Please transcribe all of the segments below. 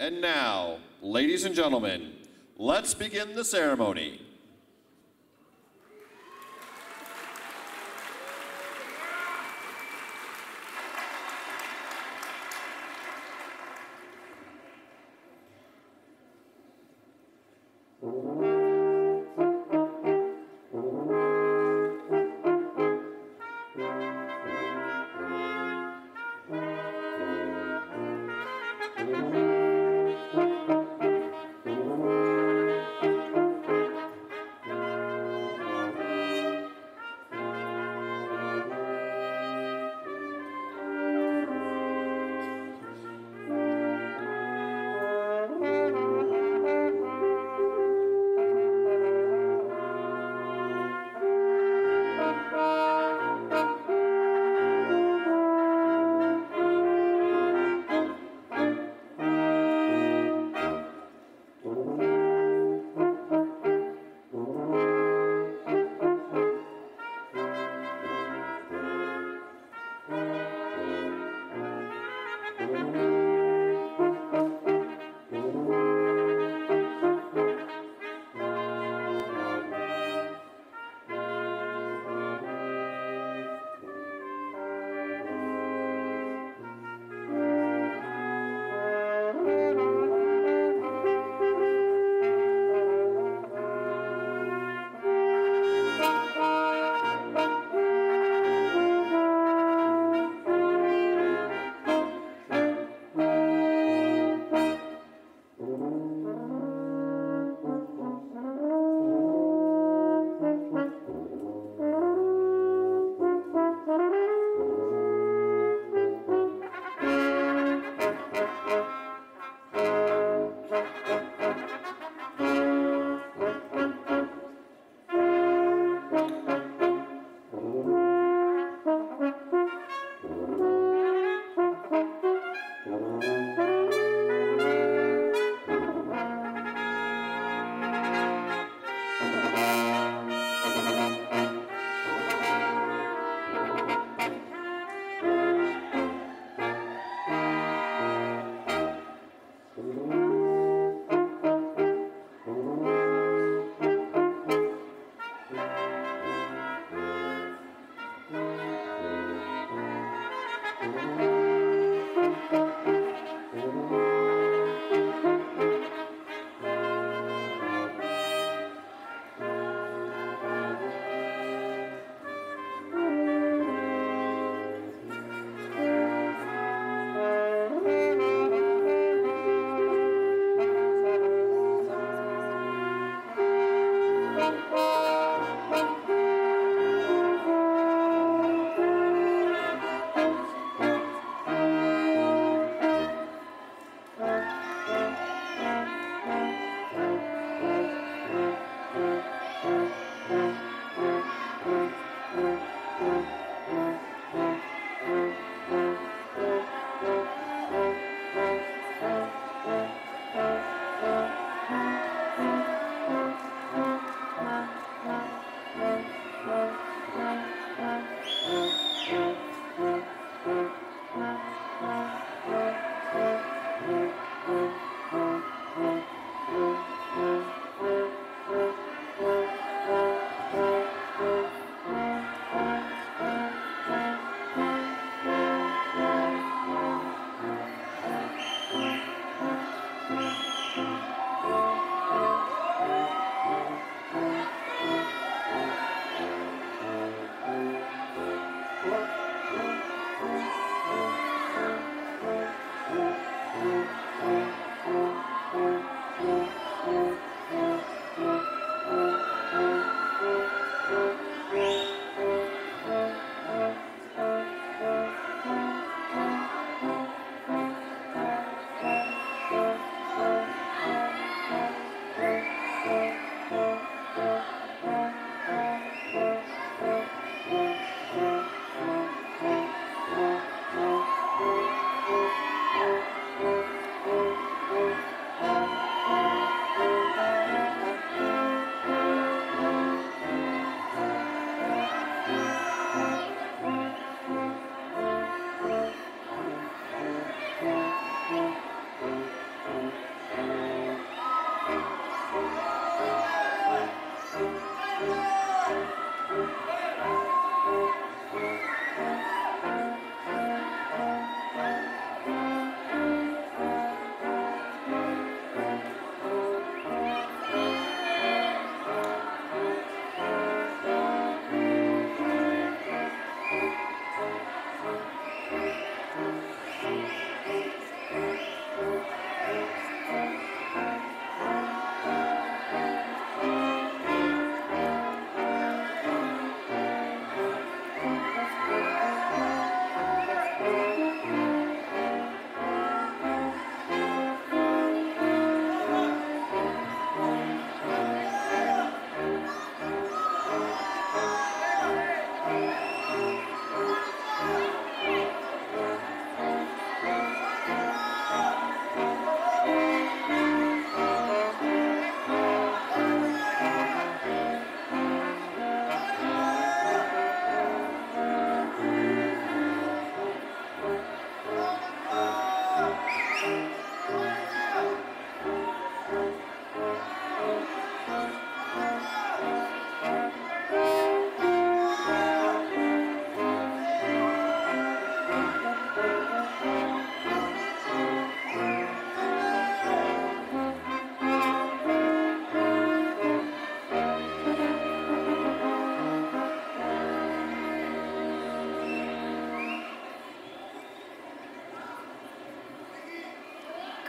And now, ladies and gentlemen, let's begin the ceremony.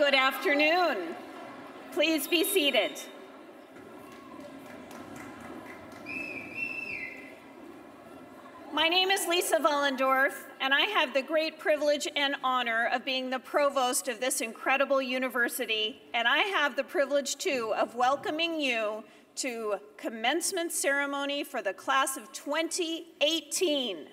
Good afternoon. Please be seated. My name is Lisa Vollendorf, and I have the great privilege and honor of being the provost of this incredible university, and I have the privilege, too, of welcoming you to commencement ceremony for the class of 2018.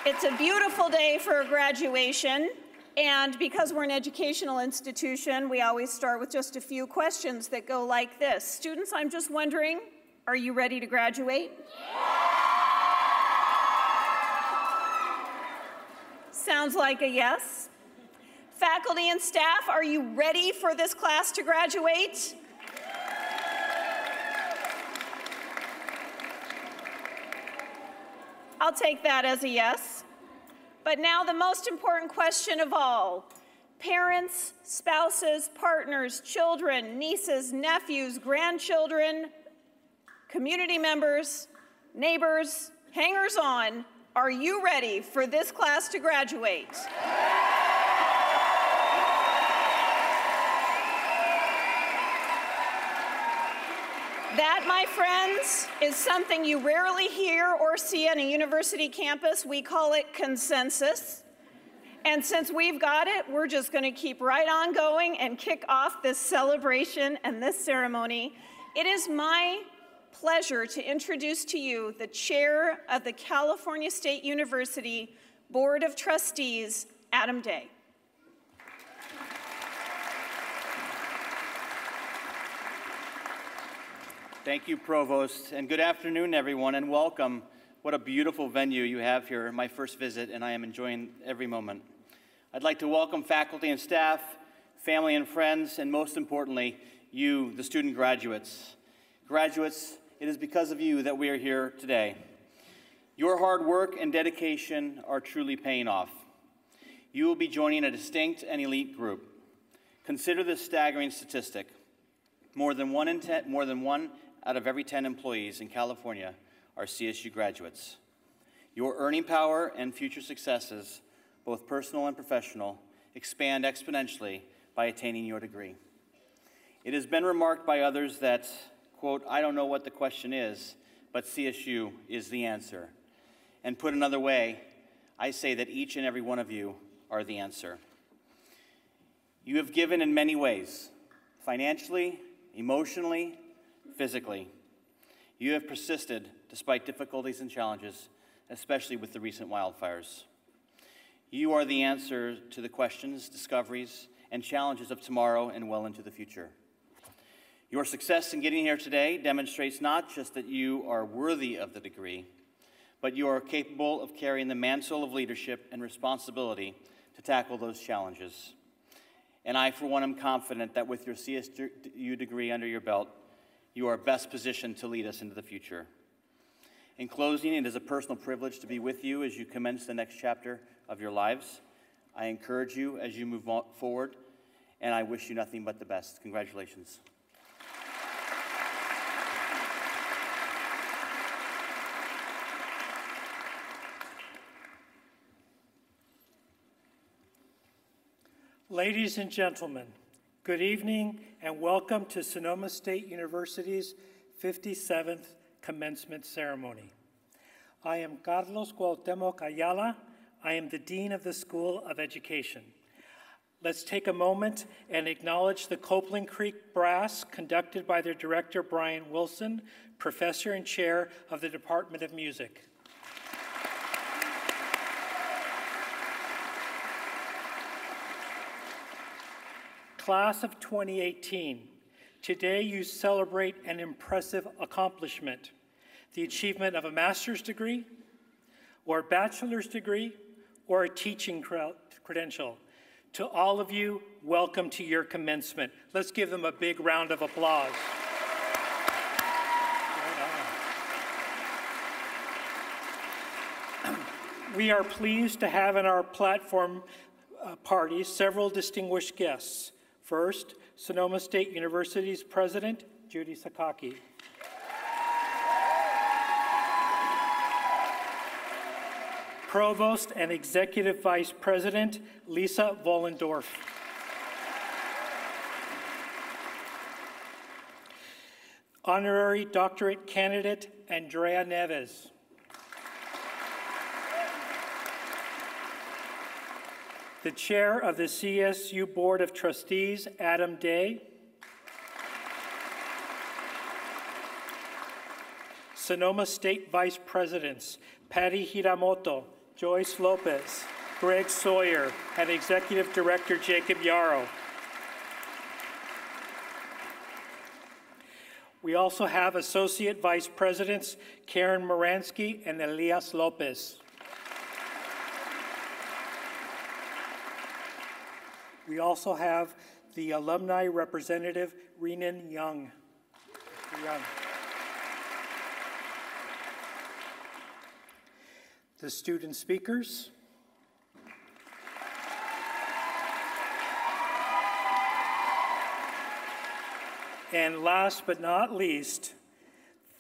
It's a beautiful day for a graduation, and because we're an educational institution, we always start with just a few questions that go like this. Students, I'm just wondering, are you ready to graduate? Sounds like a yes. Faculty and staff, are you ready for this class to graduate? I'll take that as a yes. But now the most important question of all. Parents, spouses, partners, children, nieces, nephews, grandchildren, community members, neighbors, hangers-on, are you ready for this class to graduate? That, my friends, is something you rarely hear or see on a university campus. We call it consensus. And since we've got it, we're just going to keep right on going and kick off this celebration and this ceremony. It is my pleasure to introduce to you the chair of the California State University Board of Trustees, Adam Day. Thank you, Provost, and good afternoon, everyone, and welcome. What a beautiful venue you have here, my first visit, and I am enjoying every moment. I'd like to welcome faculty and staff, family and friends, and most importantly, you, the student graduates. Graduates, it is because of you that we are here today. Your hard work and dedication are truly paying off. You will be joining a distinct and elite group. Consider this staggering statistic. More than one out of every 10 employees in California are CSU graduates. Your earning power and future successes, both personal and professional, expand exponentially by attaining your degree. It has been remarked by others that, quote, I don't know what the question is, but CSU is the answer. And put another way, I say that each and every one of you are the answer. You have given in many ways, financially, emotionally, physically. You have persisted despite difficulties and challenges, especially with the recent wildfires. You are the answer to the questions, discoveries, and challenges of tomorrow and well into the future. Your success in getting here today demonstrates not just that you are worthy of the degree, but you are capable of carrying the mantle of leadership and responsibility to tackle those challenges. And I, for one, am confident that with your CSU degree under your belt, you are best positioned to lead us into the future. In closing, it is a personal privilege to be with you as you commence the next chapter of your lives. I encourage you as you move forward, and I wish you nothing but the best. Congratulations. Ladies and gentlemen, good evening and welcome to Sonoma State University's 57th commencement ceremony. I am Carlos Cuauhtemoc Ayala. I am the Dean of the School of Education. Let's take a moment and acknowledge the Copeland Creek Brass, conducted by their director, Brian Wilson, Professor and Chair of the Department of Music. Class of 2018, today you celebrate an impressive accomplishment, the achievement of a master's degree, or a bachelor's degree, or a teaching credential. To all of you, welcome to your commencement. Let's give them a big round of applause. We are pleased to have in our platform party several distinguished guests. First, Sonoma State University's President, Judy Sakaki. Provost and Executive Vice President, Lisa Wollendorf. Honorary Doctorate Candidate, Andrea Neves. The Chair of the CSU Board of Trustees, Adam Day. Sonoma State Vice Presidents, Patty Hiramoto, Joyce Lopez, Greg Sawyer, and Executive Director Jacob Yarrow. We also have Associate Vice Presidents Karen Moransky and Elias Lopez. We also have the Alumni Representative Renan Young. The student speakers. And last but not least,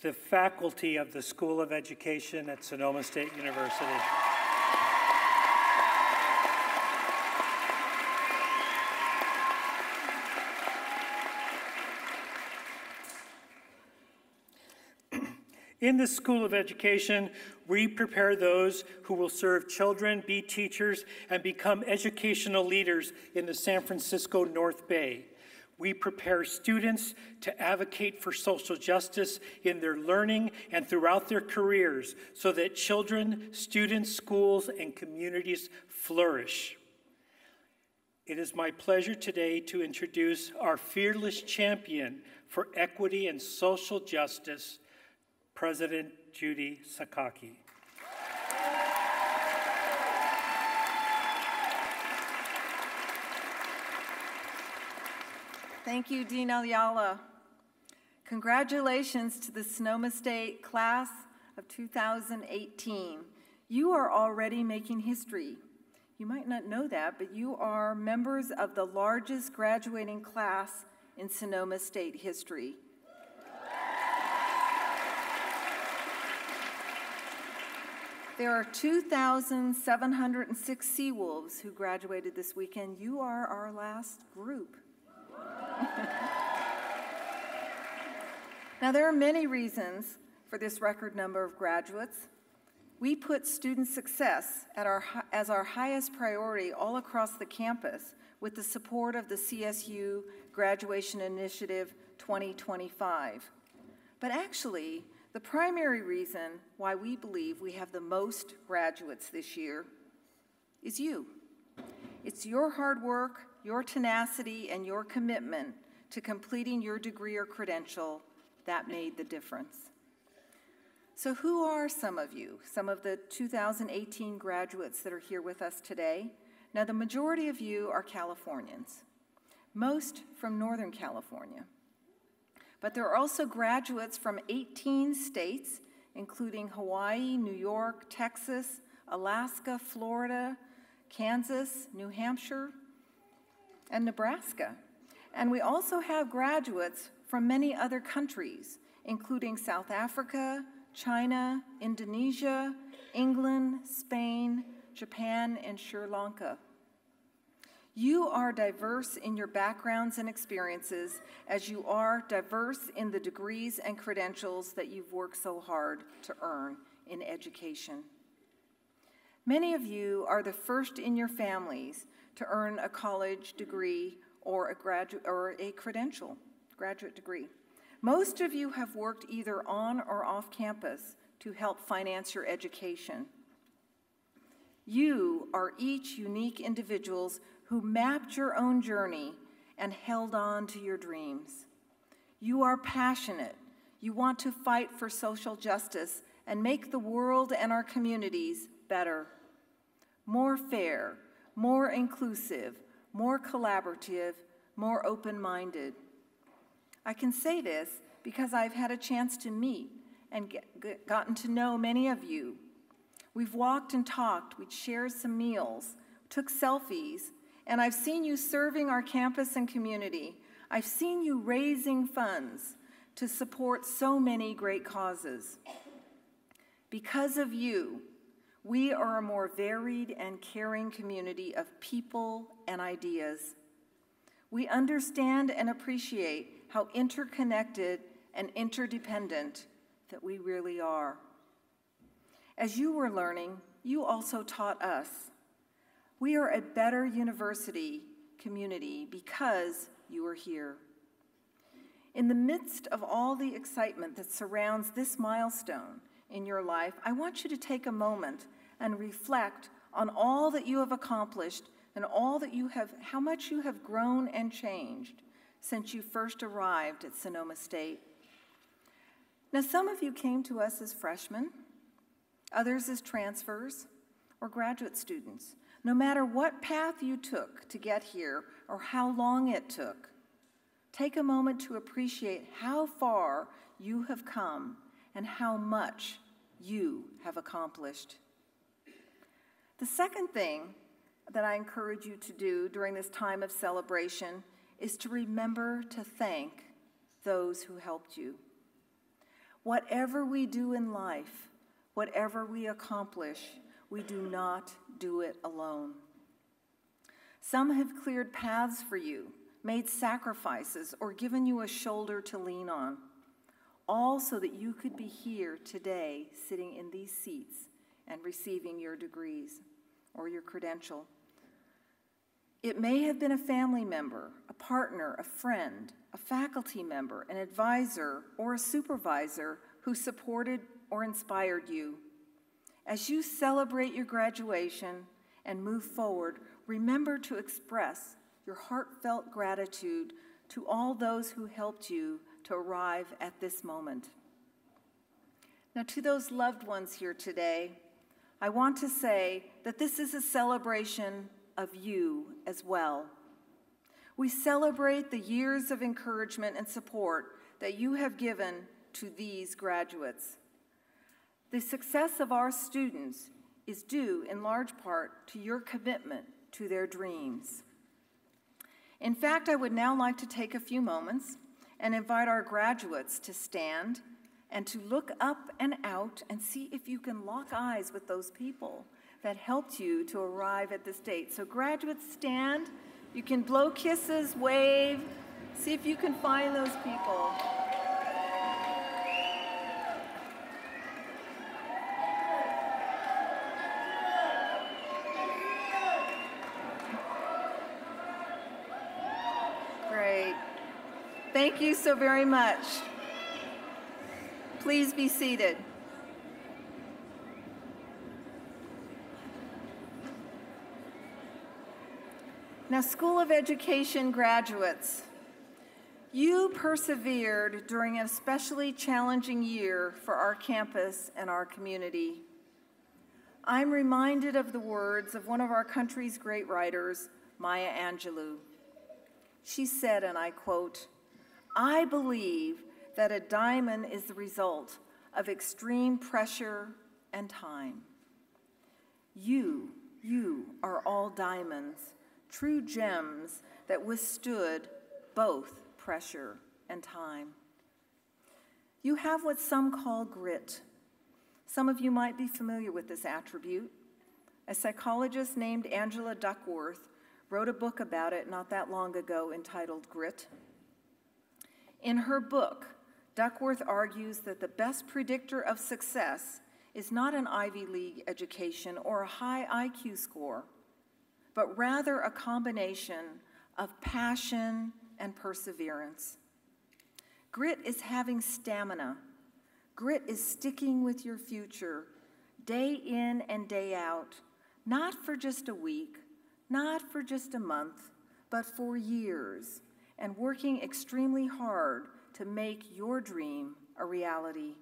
the faculty of the School of Education at Sonoma State University. In the School of Education, we prepare those who will serve children, be teachers, and become educational leaders in the San Francisco North Bay. We prepare students to advocate for social justice in their learning and throughout their careers so that children, students, schools, and communities flourish. It is my pleasure today to introduce our fearless champion for equity and social justice, President Judy Sakaki. Thank you, Dean Ayala. Congratulations to the Sonoma State class of 2018. You are already making history. You might not know that, but you are members of the largest graduating class in Sonoma State history. There are 2,706 Seawolves who graduated this weekend. You are our last group. Now, there are many reasons for this record number of graduates. We put student success as our highest priority all across the campus with the support of the CSU Graduation Initiative 2025. But actually, the primary reason why we believe we have the most graduates this year is you. It's your hard work, your tenacity, and your commitment to completing your degree or credential that made the difference. So who are some of you, some of the 2018 graduates that are here with us today? Now, the majority of you are Californians, most from Northern California. But there are also graduates from 18 states, including Hawaii, New York, Texas, Alaska, Florida, Kansas, New Hampshire, and Nebraska. And we also have graduates from many other countries, including South Africa, China, Indonesia, England, Spain, Japan, and Sri Lanka. You are diverse in your backgrounds and experiences as you are diverse in the degrees and credentials that you've worked so hard to earn in education. Many of you are the first in your families to earn a college degree or a graduate degree. Most of you have worked either on or off campus to help finance your education. You are each unique individuals who mapped your own journey and held on to your dreams. You are passionate. You want to fight for social justice and make the world and our communities better, more fair, more inclusive, more collaborative, more open-minded. I can say this because I've had a chance to meet and gotten to know many of you. We've walked and talked, we've shared some meals, took selfies, and I've seen you serving our campus and community. I've seen you raising funds to support so many great causes. Because of you, We are a more varied and caring community of people and ideas. We understand and appreciate how interconnected and interdependent that we really are. As you were learning, you also taught us. We are a better university community because you are here. In the midst of all the excitement that surrounds this milestone in your life, I want you to take a moment and reflect on all that you have accomplished and how much you have grown and changed since you first arrived at Sonoma State. Now, some of you came to us as freshmen, others as transfers or graduate students. No matter what path you took to get here or how long it took, take a moment to appreciate how far you have come and how much you have accomplished. The second thing that I encourage you to do during this time of celebration is to remember to thank those who helped you. Whatever we do in life, whatever we accomplish, we do not do it alone. Some have cleared paths for you, made sacrifices, or given you a shoulder to lean on, all so that you could be here today, sitting in these seats and receiving your degrees or your credential. It may have been a family member, a partner, a friend, a faculty member, an advisor, or a supervisor who supported or inspired you. As you celebrate your graduation and move forward, remember to express your heartfelt gratitude to all those who helped you to arrive at this moment. Now, to those loved ones here today, I want to say that this is a celebration of you as well. We celebrate the years of encouragement and support that you have given to these graduates. The success of our students is due in large part to your commitment to their dreams. In fact, I would now like to take a few moments and invite our graduates to stand and to look up and out and see if you can lock eyes with those people that helped you to arrive at this date. So graduates, stand. You can blow kisses, wave, see if you can find those people. Great. Thank you so very much. Please be seated. Now, School of Education graduates, you persevered during an especially challenging year for our campus and our community. I'm reminded of the words of one of our country's great writers, Maya Angelou. She said, and I quote, "I believe that a diamond is the result of extreme pressure and time. You are all diamonds, true gems that withstood both pressure and time. You have what some call grit. Some of you might be familiar with this attribute. A psychologist named Angela Duckworth wrote a book about it not that long ago entitled Grit. In her book, Duckworth argues that the best predictor of success is not an Ivy League education or a high IQ score, but rather a combination of passion and perseverance. Grit is having stamina. Grit is sticking with your future, day in and day out, not for just a week, not for just a month, but for years, and working extremely hard to make your dream a reality.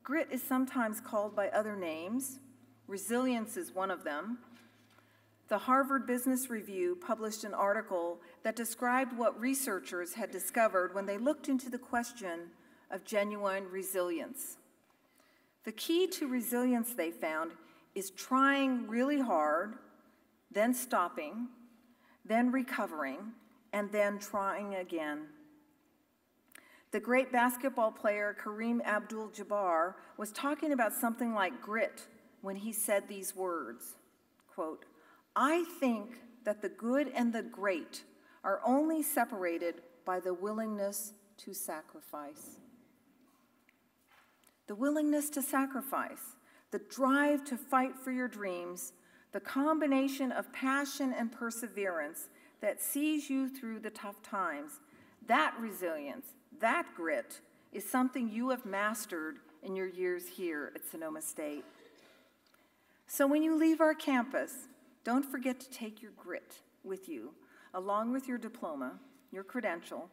Grit is sometimes called by other names. Resilience is one of them. The Harvard Business Review published an article that described what researchers had discovered when they looked into the question of genuine resilience. The key to resilience, they found, is trying really hard, then stopping, then recovering, and then trying again. The great basketball player Kareem Abdul-Jabbar was talking about something like grit when he said these words, quote, "I think that the good and the great are only separated by the willingness to sacrifice." The willingness to sacrifice, the drive to fight for your dreams, the combination of passion and perseverance that sees you through the tough times, that resilience, that grit is something you have mastered in your years here at Sonoma State. So when you leave our campus, don't forget to take your grit with you, along with your diploma, your credential,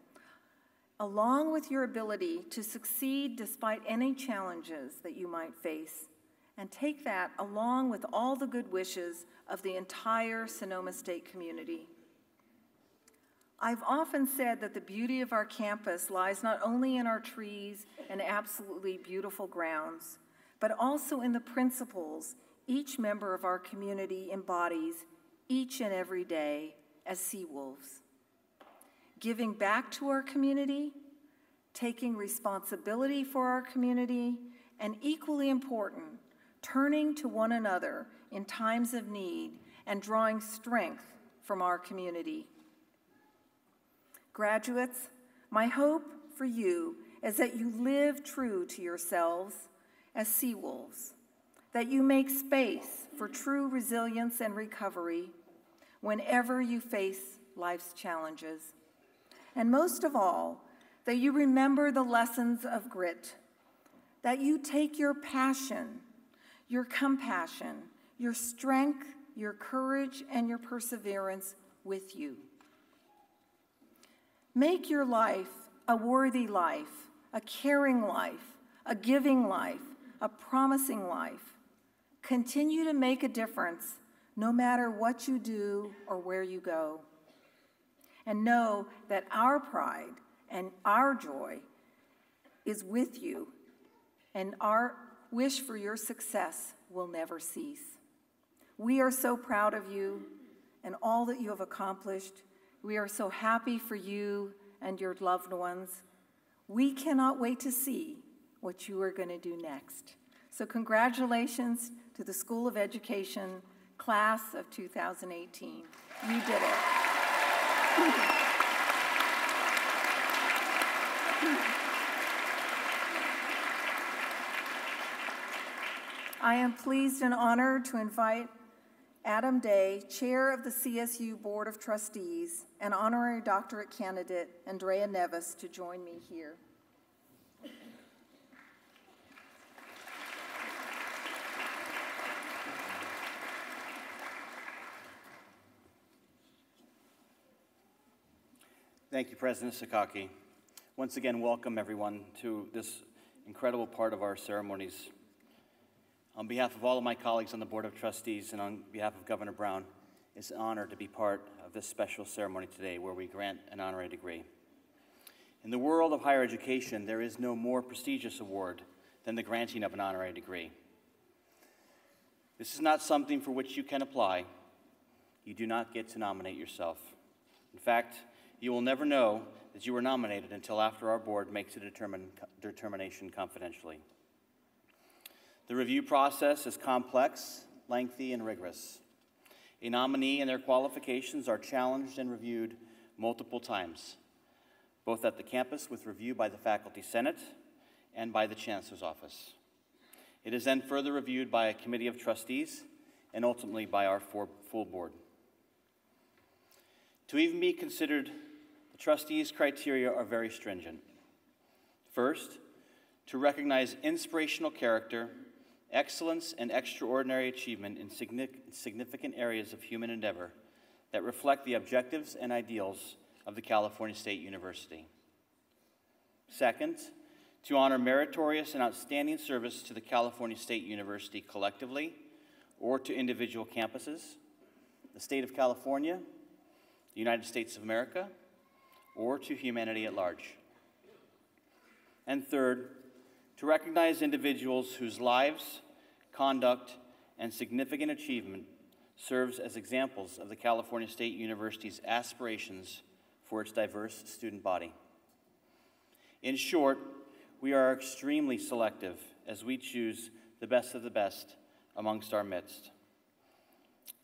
along with your ability to succeed despite any challenges that you might face, and take that along with all the good wishes of the entire Sonoma State community. I've often said that the beauty of our campus lies not only in our trees and absolutely beautiful grounds, but also in the principles each member of our community embodies each and every day as Seawolves. Giving back to our community, taking responsibility for our community, and equally important, turning to one another in times of need and drawing strength from our community. Graduates, my hope for you is that you live true to yourselves as Seawolves, that you make space for true resilience and recovery whenever you face life's challenges. And most of all, that you remember the lessons of grit, that you take your passion, your compassion, your strength, your courage, and your perseverance with you. Make your life a worthy life, a caring life, a giving life, a promising life. Continue to make a difference no matter what you do or where you go. And know that our pride and our joy is with you, and our wish for your success will never cease. We are so proud of you and all that you have accomplished. We are so happy for you and your loved ones. We cannot wait to see what you are going to do next. So congratulations to the School of Education, class of 2018. You did it. I am pleased and honored to invite Adam Day, Chair of the CSU Board of Trustees, and Honorary Doctorate Candidate Andrea Nevis to join me here. Thank you, President Sakaki. Once again, welcome everyone to this incredible part of our ceremonies. On behalf of all of my colleagues on the Board of Trustees and on behalf of Governor Brown, it's an honor to be part of this special ceremony today where we grant an honorary degree. In the world of higher education, there is no more prestigious award than the granting of an honorary degree. This is not something for which you can apply. You do not get to nominate yourself. In fact, you will never know that you were nominated until after our board makes a determination confidentially. The review process is complex, lengthy, and rigorous. A nominee and their qualifications are challenged and reviewed multiple times, both at the campus with review by the Faculty Senate and by the Chancellor's Office. It is then further reviewed by a committee of trustees and ultimately by our full board. To even be considered, the trustees' criteria are very stringent. First, to recognize inspirational character, excellence, and extraordinary achievement in significant areas of human endeavor that reflect the objectives and ideals of the California State University. Second, to honor meritorious and outstanding service to the California State University collectively or to individual campuses, the state of California, the United States of America, or to humanity at large. And third, to recognize individuals whose lives, conduct, and significant achievement serves as examples of the California State University's aspirations for its diverse student body. In short, we are extremely selective as we choose the best of the best amongst our midst.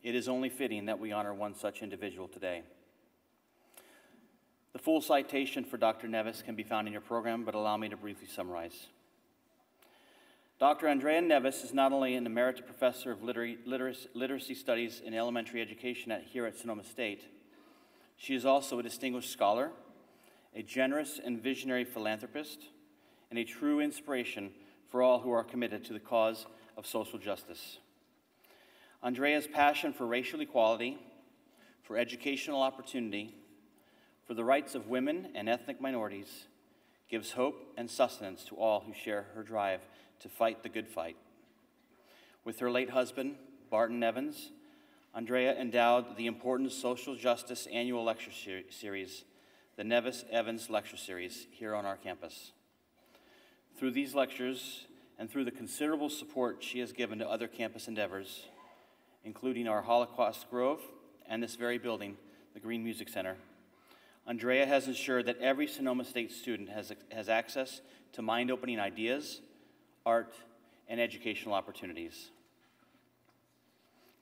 It is only fitting that we honor one such individual today. The full citation for Dr. Nevis can be found in your program, but allow me to briefly summarize. Dr. Andrea Nevis is not only an emerita professor of literacy studies in elementary education here at Sonoma State, she is also a distinguished scholar, a generous and visionary philanthropist, and a true inspiration for all who are committed to the cause of social justice. Andrea's passion for racial equality, for educational opportunity, for the rights of women and ethnic minorities gives hope and sustenance to all who share her drive to fight the good fight. With her late husband, Barton Evans, Andrea endowed the important social justice annual lecture series, the Nevis-Evans Lecture Series, here on our campus. Through these lectures and through the considerable support she has given to other campus endeavors, including our Holocaust Grove and this very building, the Green Music Center, Andrea has ensured that every Sonoma State student has access to mind-opening ideas, art, and educational opportunities.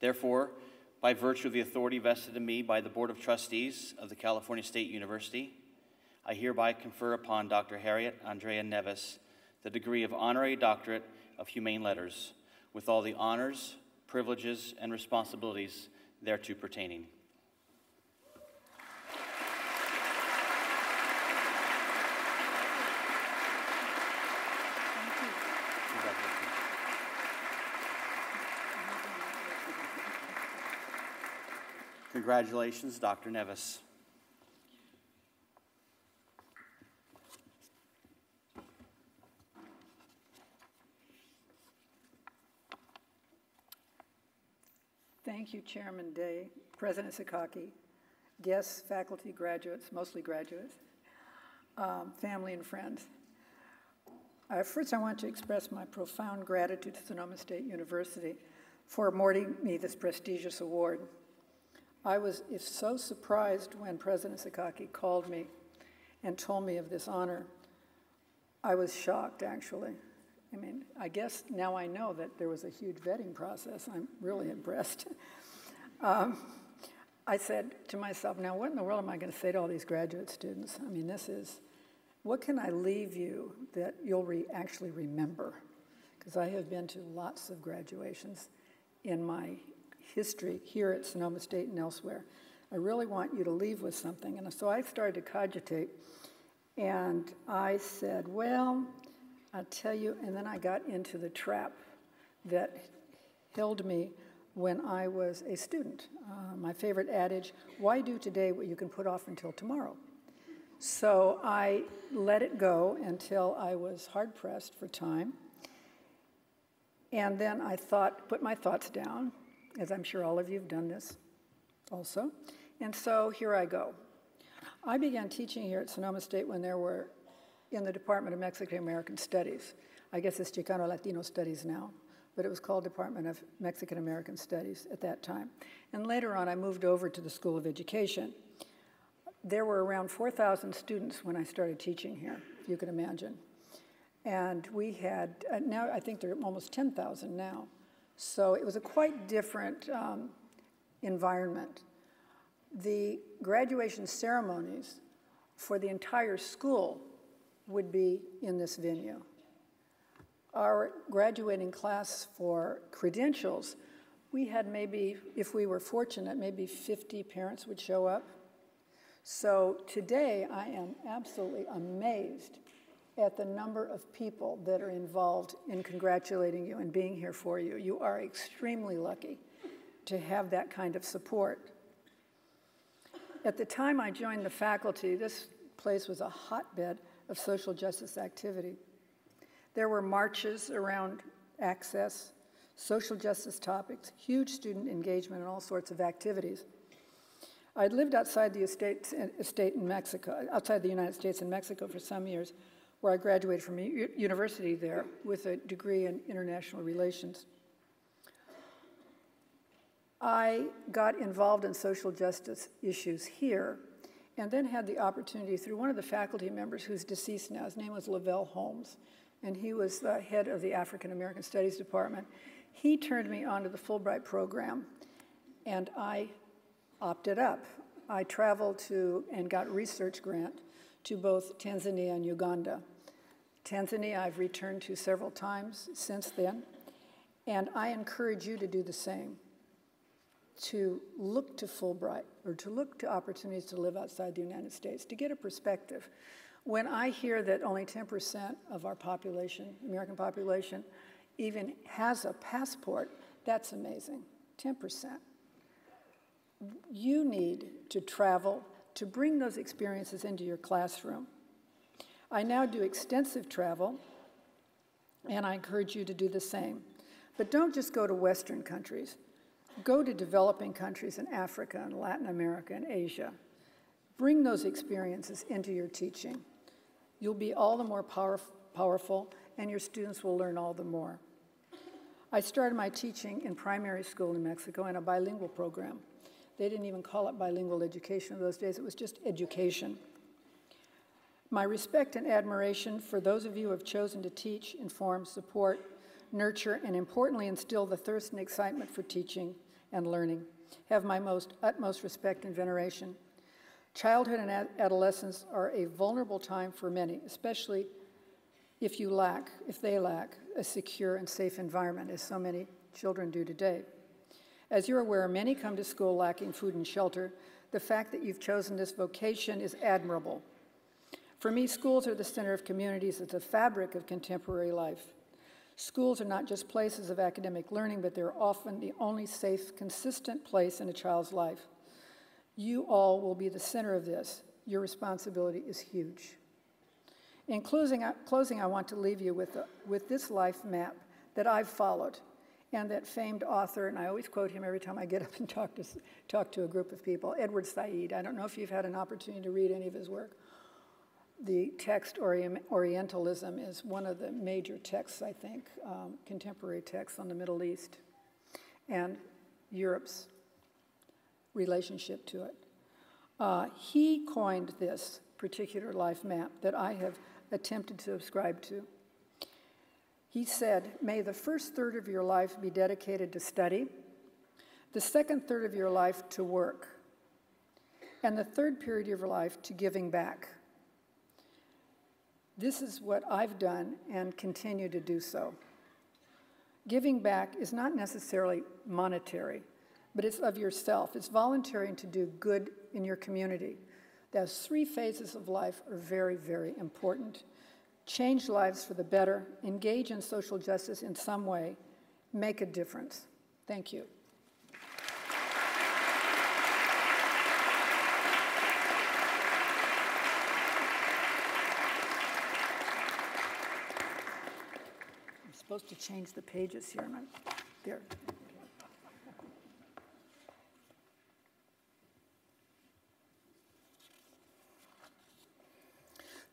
Therefore, by virtue of the authority vested in me by the Board of Trustees of the California State University, I hereby confer upon Dr. Harriet Andrea Nevis the degree of Honorary Doctorate of Humane Letters, with all the honors, privileges, and responsibilities thereto pertaining. Congratulations, Dr. Nevis. Thank you, Chairman Day, President Sakaki, guests, faculty, graduates, mostly graduates, family and friends. First, I want to express my profound gratitude to Sonoma State University for awarding me this prestigious award. I was so surprised when President Sakaki called me and told me of this honor. I was shocked, actually. I mean, I guess now I know that there was a huge vetting process. I'm really impressed. I said to myself, now what in the world am I going to say to all these graduate students? I mean, what can I leave you that you'll actually remember? Because I have been to lots of graduations in my history here at Sonoma State and elsewhere. I really want you to leave with something. And so I started to cogitate, and I said, well, I'll tell you, and then I got into the trap that held me when I was a student. My favorite adage, why do today what you can put off until tomorrow? So I let it go until I was hard-pressed for time. And then I put my thoughts down, as I'm sure all of you have done this also. And so here I go. I began teaching here at Sonoma State when there were, in the Department of Mexican-American Studies. I guess it's Chicano-Latino Studies now, but it was called Department of Mexican-American Studies at that time. And later on, I moved over to the School of Education. There were around 4,000 students when I started teaching here, if you can imagine. And we had, now I think there are almost 10,000 now. So it was a quite different environment. The graduation ceremonies for the entire school would be in this venue. Our graduating class for credentials, we had maybe, if we were fortunate, maybe 50 parents would show up. So today I am absolutely amazed at the number of people that are involved in congratulating you and being here for you. You are extremely lucky to have that kind of support. At the time I joined the faculty, this place was a hotbed of social justice activity. There were marches around access, social justice topics, huge student engagement, and all sorts of activities. I'd lived outside the estate in Mexico, outside the United States and Mexico for some years, where I graduated from a university there with a degree in international relations. I got involved in social justice issues here, and then had the opportunity through one of the faculty members who's deceased now. His name was Lavelle Holmes, and he was the head of the African American Studies Department. He turned me onto the Fulbright program, and I opted up. I traveled to and got a research grant to both Tanzania and Uganda. Tanzania I've returned to several times since then, and I encourage you to do the same, to look to Fulbright or to look to opportunities to live outside the United States, to get a perspective. When I hear that only 10% of our population, American population, even has a passport, that's amazing, 10%. You need to travel to bring those experiences into your classroom. I now do extensive travel, and I encourage you to do the same. But don't just go to Western countries. Go to developing countries in Africa and Latin America and Asia. Bring those experiences into your teaching. You'll be all the more powerful, and your students will learn all the more. I started my teaching in primary school in Mexico in a bilingual program. They didn't even call it bilingual education in those days. It was just education. My respect and admiration for those of you who have chosen to teach, inform, support, nurture, and importantly instill the thirst and excitement for teaching and learning. Have my utmost respect and veneration. Childhood and adolescence are a vulnerable time for many, especially if they lack a secure and safe environment, as so many children do today. As you're aware, many come to school lacking food and shelter. The fact that you've chosen this vocation is admirable. For me, schools are the center of communities. It's the fabric of contemporary life. Schools are not just places of academic learning, but they're often the only safe, consistent place in a child's life. You all will be the center of this. Your responsibility is huge. In closing, I want to leave you with this life map that I've followed, and that famed author, and I always quote him every time I get up and talk to a group of people, Edward Said. I don't know if you've had an opportunity to read any of his work. The text Orientalism is one of the major texts, I think, contemporary texts on the Middle East and Europe's relationship to it. He coined this particular life map that I have attempted to subscribe to. He said, may the first third of your life be dedicated to study, the second third of your life to work, and the third period of your life to giving back. This is what I've done and continue to do so. Giving back is not necessarily monetary, but it's of yourself. It's volunteering to do good in your community. Those three phases of life are very, very important. Change lives for the better, engage in social justice in some way, make a difference. Thank you. I'm supposed to change the pages here. There.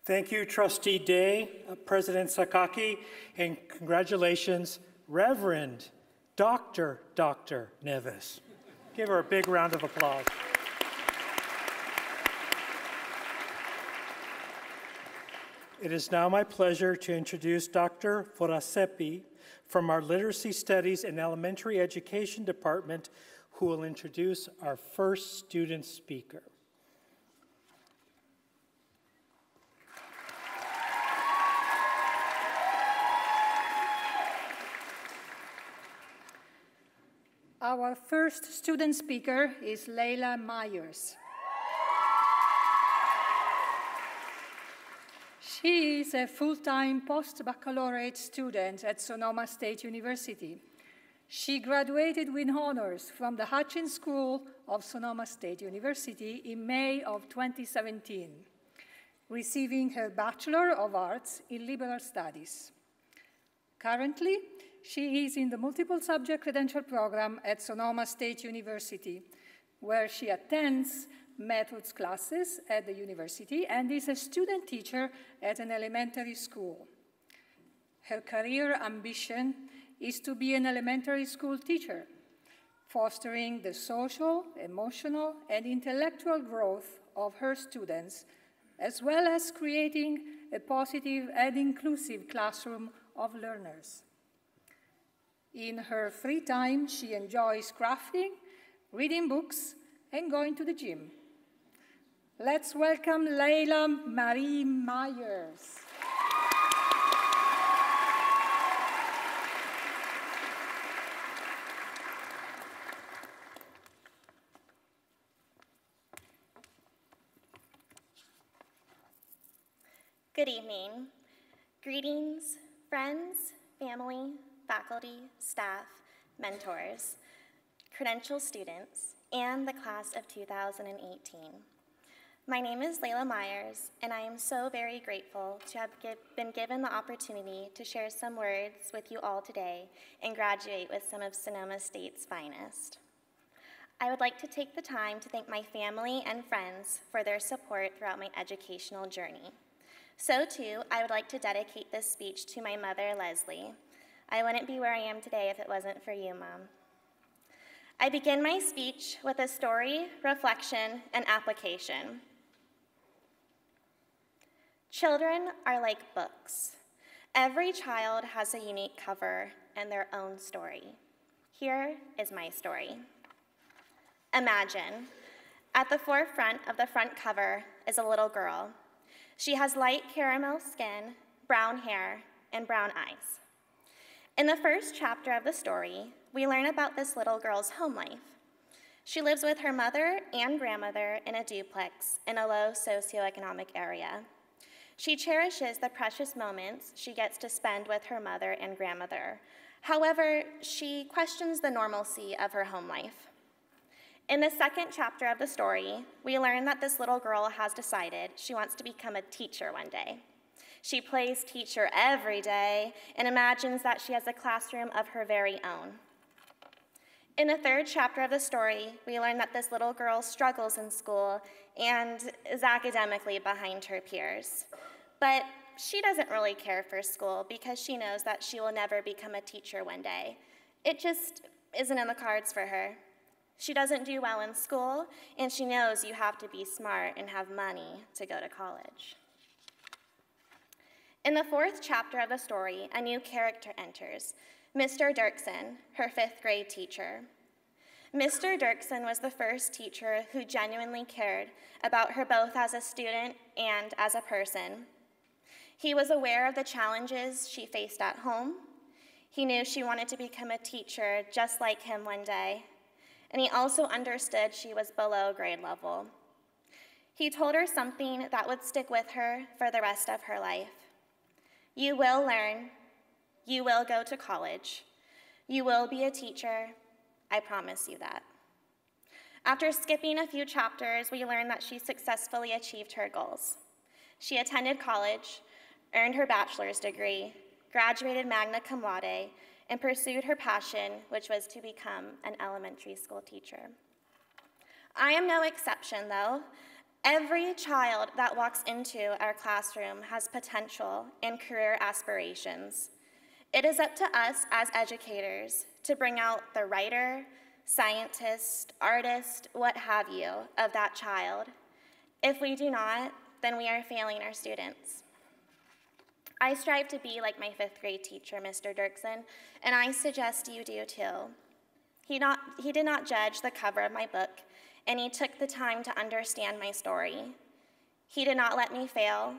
Thank you, Trustee Day, President Sakaki, and congratulations, Reverend Dr. Neves. Give her a big round of applause. It is now my pleasure to introduce Dr. Forasepi from our Literacy Studies and Elementary Education Department, who will introduce our first student speaker. Our first student speaker is Leila Myers. She is a full-time post-baccalaureate student at Sonoma State University. She graduated with honors from the Hutchins School of Sonoma State University in May of 2017, receiving her Bachelor of Arts in Liberal Studies. Currently, she is in the multiple subject credential program at Sonoma State University, where she attends methods classes at the university and is a student teacher at an elementary school. Her career ambition is to be an elementary school teacher, fostering the social, emotional, and intellectual growth of her students, as well as creating a positive and inclusive classroom of learners. In her free time, she enjoys crafting, reading books, and going to the gym. Let's welcome Layla Marie Myers. Good evening. Greetings, friends, family, faculty, staff, mentors, credential students, and the class of 2018. My name is Layla Myers, and I am so very grateful to have been given the opportunity to share some words with you all today and graduate with some of Sonoma State's finest. I would like to take the time to thank my family and friends for their support throughout my educational journey. So too, I would like to dedicate this speech to my mother, Leslie. I wouldn't be where I am today if it wasn't for you, Mom. I begin my speech with a story, reflection, and application. Children are like books. Every child has a unique cover and their own story. Here is my story. Imagine, at the forefront of the front cover is a little girl. She has light caramel skin, brown hair, and brown eyes. In the first chapter of the story, we learn about this little girl's home life. She lives with her mother and grandmother in a duplex in a low socioeconomic area. She cherishes the precious moments she gets to spend with her mother and grandmother. However, she questions the normalcy of her home life. In the second chapter of the story, we learn that this little girl has decided she wants to become a teacher one day. She plays teacher every day and imagines that she has a classroom of her very own. In the third chapter of the story, we learn that this little girl struggles in school and is academically behind her peers. But she doesn't really care for school because she knows that she will never become a teacher one day. It just isn't in the cards for her. She doesn't do well in school, and she knows you have to be smart and have money to go to college. In the fourth chapter of the story, a new character enters, Mr. Dirksen, her fifth grade teacher. Mr. Dirksen was the first teacher who genuinely cared about her both as a student and as a person. He was aware of the challenges she faced at home. He knew she wanted to become a teacher just like him one day. And he also understood she was below grade level. He told her something that would stick with her for the rest of her life. You will learn. You will go to college. You will be a teacher. I promise you that. After skipping a few chapters, we learn that she successfully achieved her goals. She attended college, earned her bachelor's degree, graduated magna cum laude, and pursued her passion, which was to become an elementary school teacher. I am no exception, though. Every child that walks into our classroom has potential and career aspirations. It is up to us as educators to bring out the writer, scientist, artist, what have you, of that child. If we do not, then we are failing our students. I strive to be like my fifth grade teacher, Mr. Dirksen, and I suggest you do too. He did not judge the cover of my book, and he took the time to understand my story. He did not let me fail.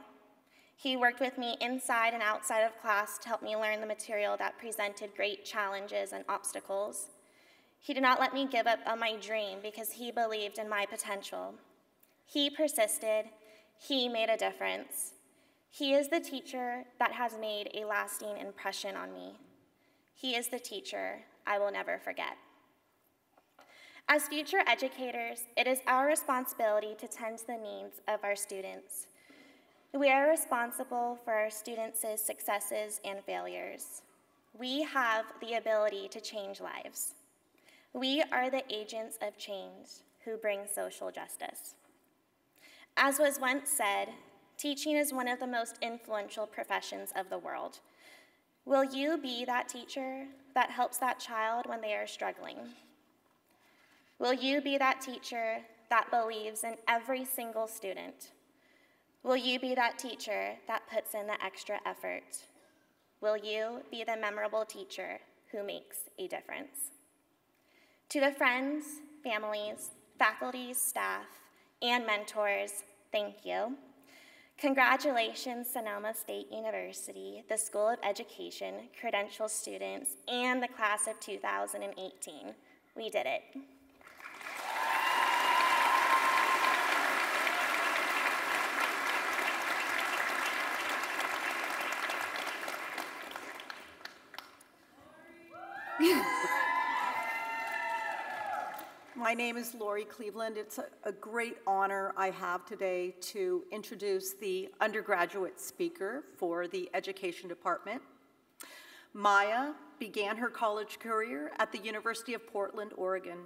He worked with me inside and outside of class to help me learn the material that presented great challenges and obstacles. He did not let me give up on my dream because he believed in my potential. He persisted. He made a difference. He is the teacher that has made a lasting impression on me. He is the teacher I will never forget. As future educators, it is our responsibility to tend to the needs of our students. We are responsible for our students' successes and failures. We have the ability to change lives. We are the agents of change who bring social justice. As was once said, teaching is one of the most influential professions of the world. Will you be that teacher that helps that child when they are struggling? Will you be that teacher that believes in every single student? Will you be that teacher that puts in the extra effort? Will you be the memorable teacher who makes a difference. To the friends, families, faculty, staff, and mentors, thank you. Congratulations, Sonoma State University, the School of Education, credential students, and the class of 2018. We did it. My name is Lori Cleveland. It's a great honor I have today to introduce the undergraduate speaker for the Education Department. Maya began her college career at the University of Portland, Oregon.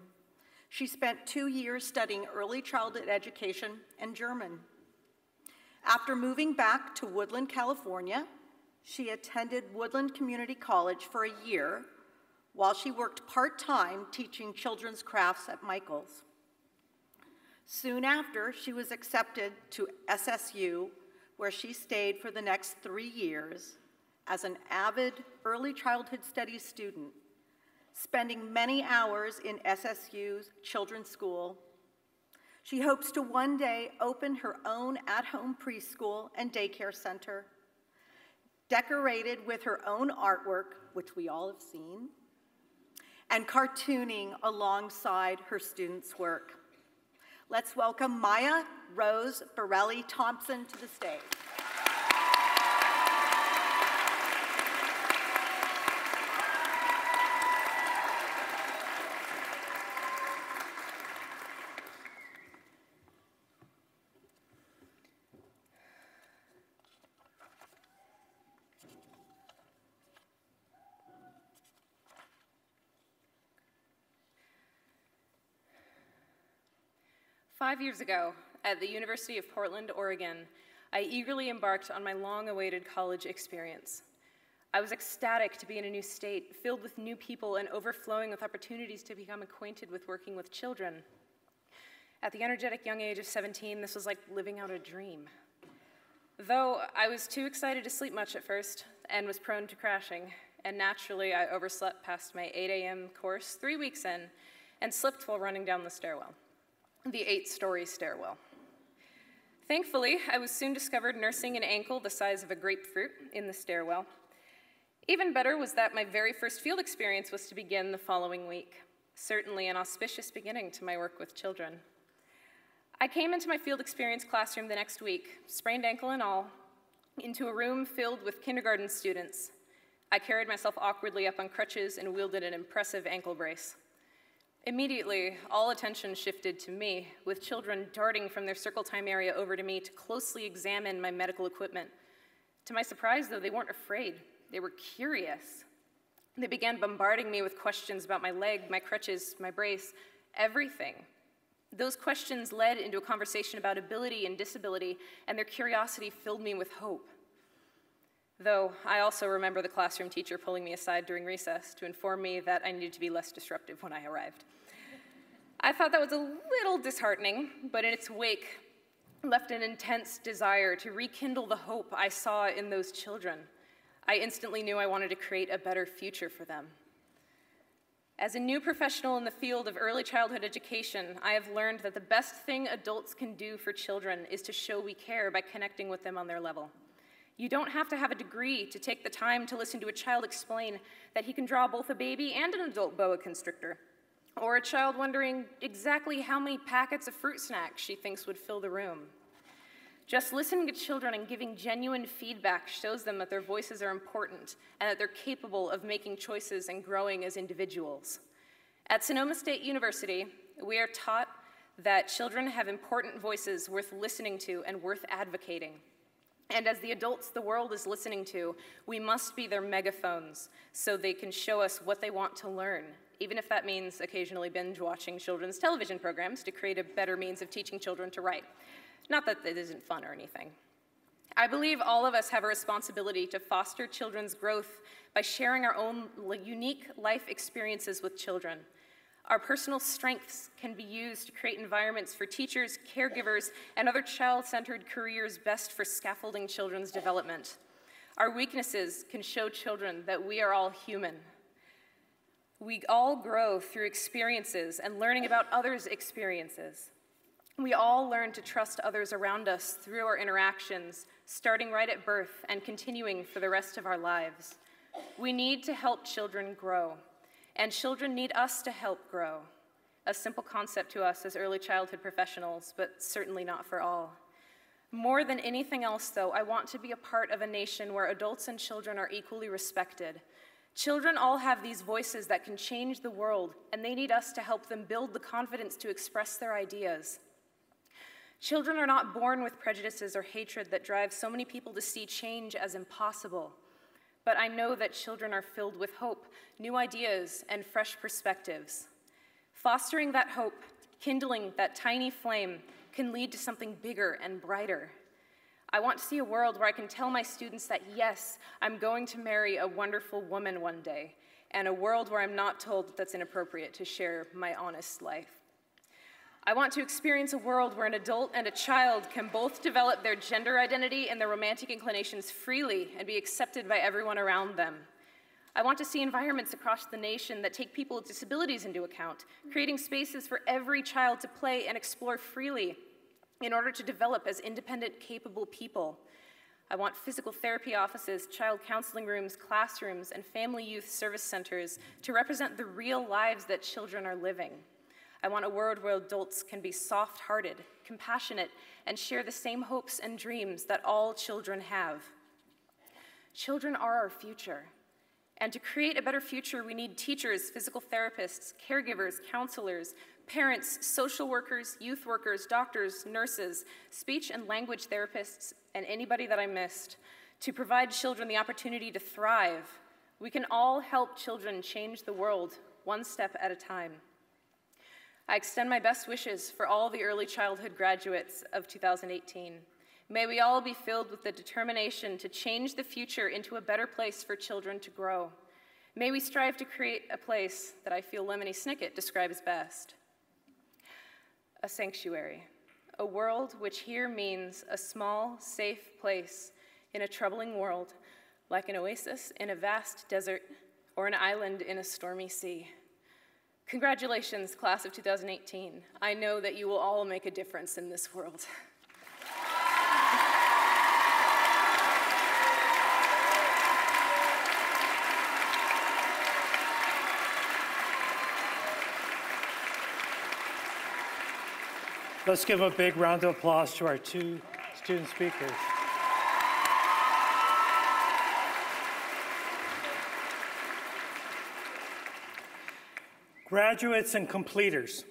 She spent 2 years studying early childhood education and German. After moving back to Woodland, California, she attended Woodland Community College for a year while she worked part-time teaching children's crafts at Michael's. Soon after, she was accepted to SSU, where she stayed for the next 3 years as an avid early childhood studies student, spending many hours in SSU's children's school. She hopes to one day open her own at-home preschool and daycare center, decorated with her own artwork, which we all have seen, and cartooning alongside her students' work. Let's welcome Maya Rose Borelli Thompson to the stage. "5 years ago, at the University of Portland, Oregon, I eagerly embarked on my long-awaited college experience. I was ecstatic to be in a new state, filled with new people and overflowing with opportunities to become acquainted with working with children. At the energetic young age of 17, this was like living out a dream. Though I was too excited to sleep much at first and was prone to crashing, and naturally I overslept past my 8 a.m. course 3 weeks in and slipped while running down the stairwell. The 8-story stairwell. Thankfully, I was soon discovered nursing an ankle the size of a grapefruit in the stairwell. Even better was that my very first field experience was to begin the following week. Certainly an auspicious beginning to my work with children. I came into my field experience classroom the next week, sprained ankle and all, into a room filled with kindergarten students. I carried myself awkwardly up on crutches and wielded an impressive ankle brace. Immediately, all attention shifted to me, with children darting from their circle time area over to me to closely examine my medical equipment. To my surprise, though, they weren't afraid. They were curious. They began bombarding me with questions about my leg, my crutches, my brace, everything. Those questions led into a conversation about ability and disability, and their curiosity filled me with hope. Though I also remember the classroom teacher pulling me aside during recess to inform me that I needed to be less disruptive when I arrived. I thought that was a little disheartening, but in its wake left an intense desire to rekindle the hope I saw in those children. I instantly knew I wanted to create a better future for them. As a new professional in the field of early childhood education, I have learned that the best thing adults can do for children is to show we care by connecting with them on their level. You don't have to have a degree to take the time to listen to a child explain that he can draw both a baby and an adult boa constrictor, or a child wondering exactly how many packets of fruit snacks she thinks would fill the room. Just listening to children and giving genuine feedback shows them that their voices are important and that they're capable of making choices and growing as individuals. At Sonoma State University, we are taught that children have important voices worth listening to and worth advocating. And as the adults the world is listening to, we must be their megaphones so they can show us what they want to learn, even if that means occasionally binge-watching children's television programs to create a better means of teaching children to write. Not that it isn't fun or anything. I believe all of us have a responsibility to foster children's growth by sharing our own unique life experiences with children. Our personal strengths can be used to create environments for teachers, caregivers, and other child-centered careers best for scaffolding children's development. Our weaknesses can show children that we are all human. We all grow through experiences and learning about others' experiences. We all learn to trust others around us through our interactions, starting right at birth and continuing for the rest of our lives. We need to help children grow, and children need us to help grow. A simple concept to us as early childhood professionals, but certainly not for all. More than anything else, though, I want to be a part of a nation where adults and children are equally respected. Children all have these voices that can change the world, and they need us to help them build the confidence to express their ideas. Children are not born with prejudices or hatred that drive so many people to see change as impossible. But I know that children are filled with hope, new ideas, and fresh perspectives. Fostering that hope, kindling that tiny flame, can lead to something bigger and brighter. I want to see a world where I can tell my students that, yes, I'm going to marry a wonderful woman one day, and a world where I'm not told that that's inappropriate to share my honest life. I want to experience a world where an adult and a child can both develop their gender identity and their romantic inclinations freely and be accepted by everyone around them. I want to see environments across the nation that take people with disabilities into account, creating spaces for every child to play and explore freely in order to develop as independent, capable people. I want physical therapy offices, child counseling rooms, classrooms, and family youth service centers to represent the real lives that children are living. I want a world where adults can be soft-hearted, compassionate, and share the same hopes and dreams that all children have. Children are our future. And to create a better future, we need teachers, physical therapists, caregivers, counselors, parents, social workers, youth workers, doctors, nurses, speech and language therapists, and anybody that I missed, to provide children the opportunity to thrive. We can all help children change the world, one step at a time. I extend my best wishes for all the early childhood graduates of 2018. May we all be filled with the determination to change the future into a better place for children to grow. May we strive to create a place that I feel Lemony Snicket describes best. A sanctuary, a world which here means a small, safe place in a troubling world, like an oasis in a vast desert or an island in a stormy sea. Congratulations, class of 2018. I know that you will all make a difference in this world. Let's give a big round of applause to our two student speakers. Graduates and completers,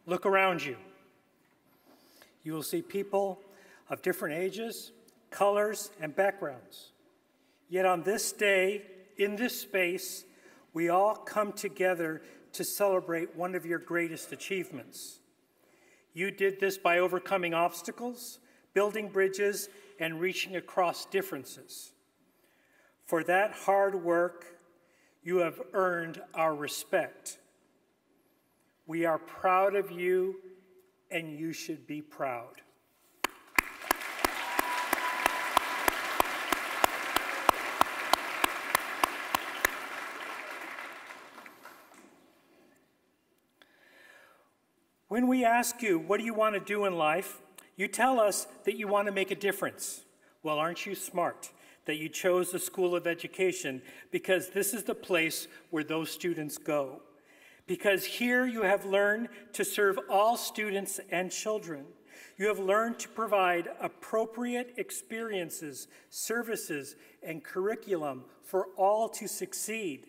look around you. You will see people of different ages, colors, and backgrounds. Yet on this day, in this space, we all come together to celebrate one of your greatest achievements. You did this by overcoming obstacles, building bridges, and reaching across differences. For that hard work, you have earned our respect. We are proud of you, and you should be proud. When we ask you, what do you want to do in life? You tell us that you want to make a difference. Well, aren't you smart that you chose the School of Education, because this is the place where those students go. Because here you have learned to serve all students and children. You have learned to provide appropriate experiences, services, and curriculum for all to succeed.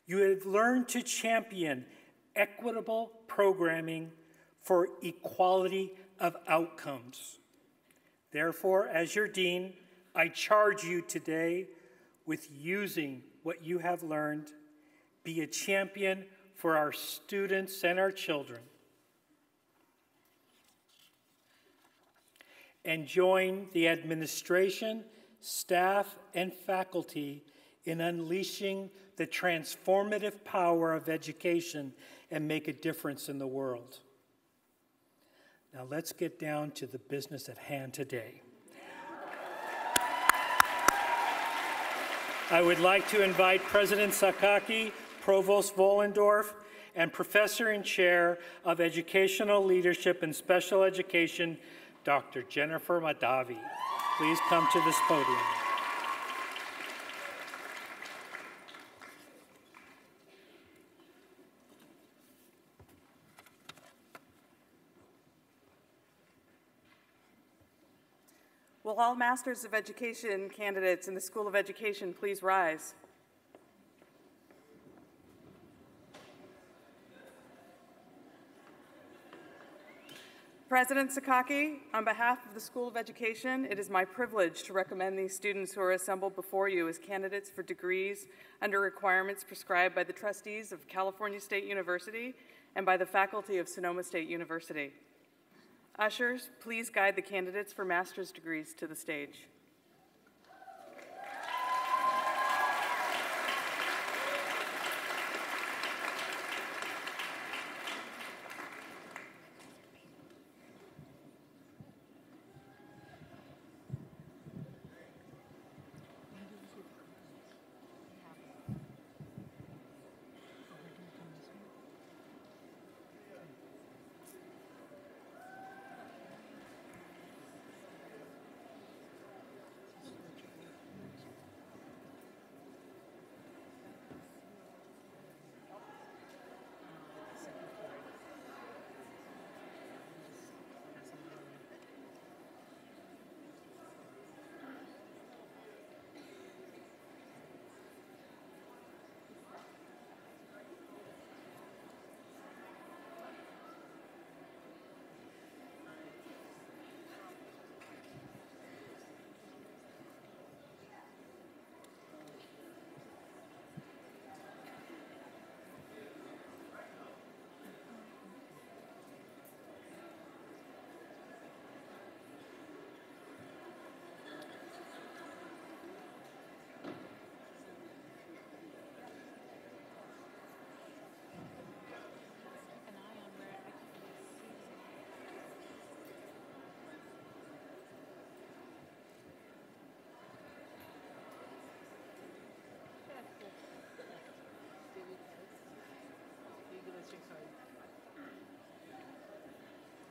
You have learned to champion equitable programming for equality of outcomes. Therefore, as your dean, I charge you today with using what you have learned. Be a champion for our students and our children. And join the administration, staff, and faculty in unleashing the transformative power of education and make a difference in the world. Now let's get down to the business at hand today. I would like to invite President Sakaki, Provost Vollendorf, and Professor and Chair of Educational Leadership and Special Education, Dr. Jennifer Madavi. Please come to this podium. Will all Masters of Education candidates in the School of Education please rise? President Sakaki, on behalf of the School of Education, it is my privilege to recommend these students who are assembled before you as candidates for degrees under requirements prescribed by the trustees of California State University and by the faculty of Sonoma State University. Ushers, please guide the candidates for master's degrees to the stage.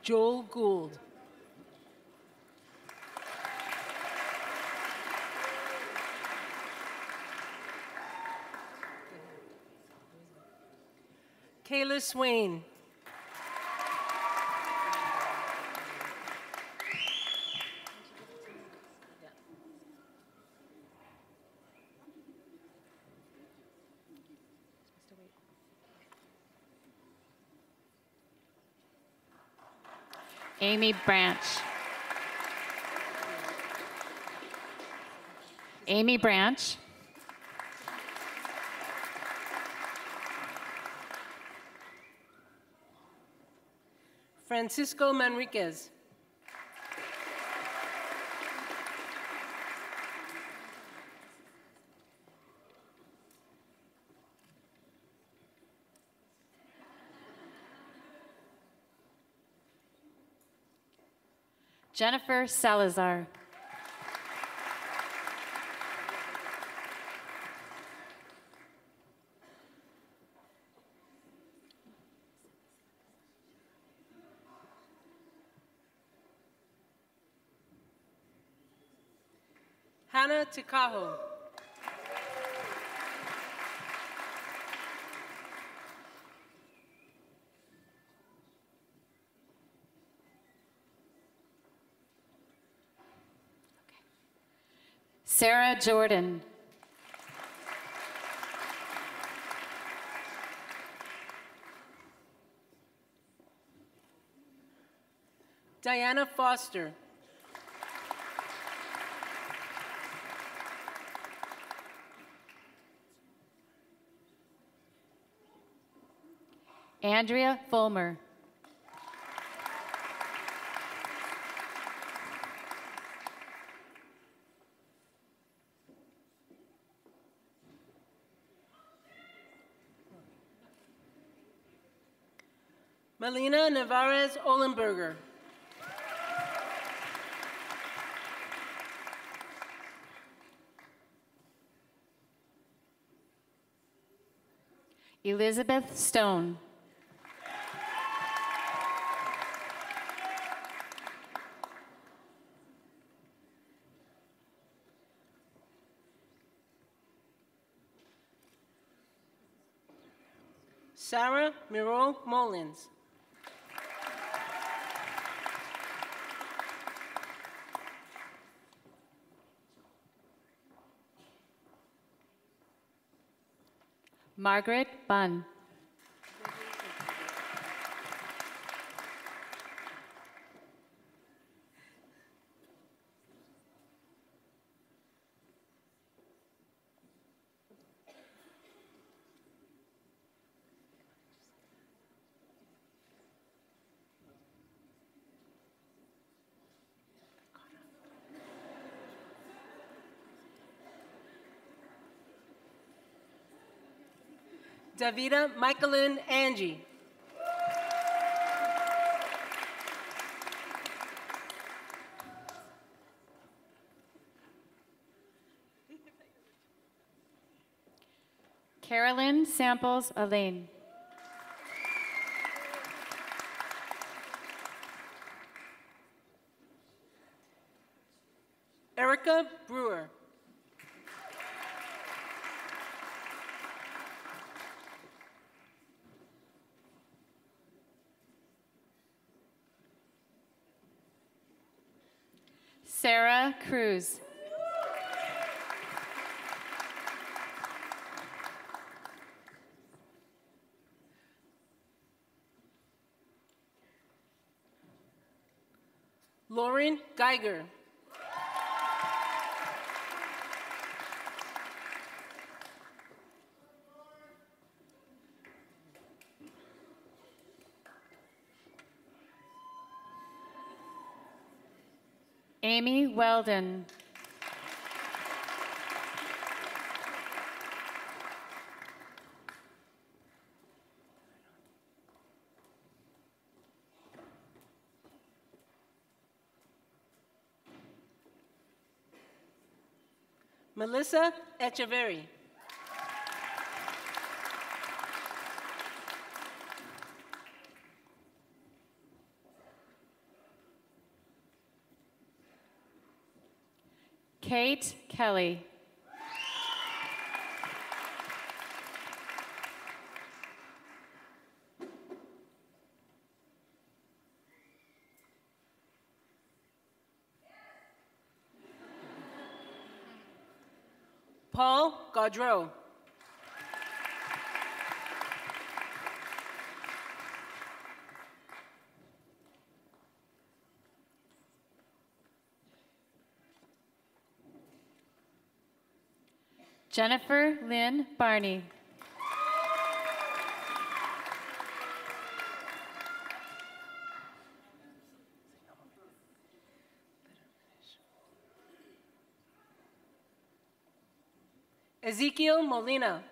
Joel Gould. Kayla Swain. Amy Branch. Amy Branch. Francisco Manriquez. Jennifer Salazar. Hannah Tikaho. Sarah Jordan. Diana Foster. Andrea Fulmer. Melina Navarez Olenberger. Elizabeth Stone. Sarah Miro Mullins. Margaret Bunn. Davida Michaelin Angie. Carolyn Samples Elaine. Erica Brewer. Sarah Cruz. Lauren Geiger. Amy Weldon. Melissa Echeverry. Kate Kelly. Paul Gaudreau. Jennifer Lynn Barney. Ezekiel Molina.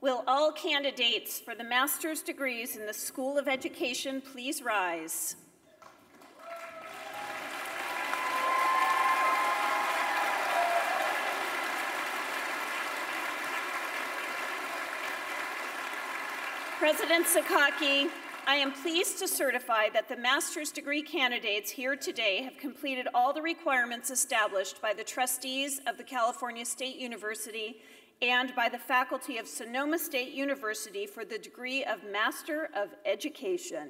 Will all candidates for the master's degrees in the School of Education please rise? President Sakaki, I am pleased to certify that the master's degree candidates here today have completed all the requirements established by the trustees of the California State University and by the faculty of Sonoma State University for the degree of Master of Education.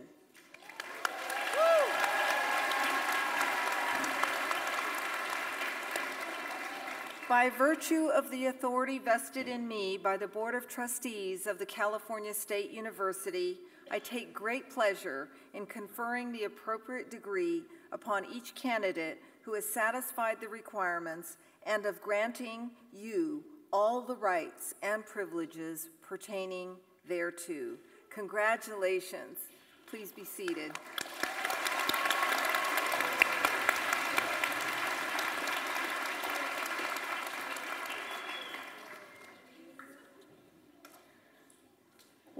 By virtue of the authority vested in me by the Board of Trustees of the California State University, I take great pleasure in conferring the appropriate degree upon each candidate who has satisfied the requirements and of granting you all the rights and privileges pertaining thereto. Congratulations. Please be seated.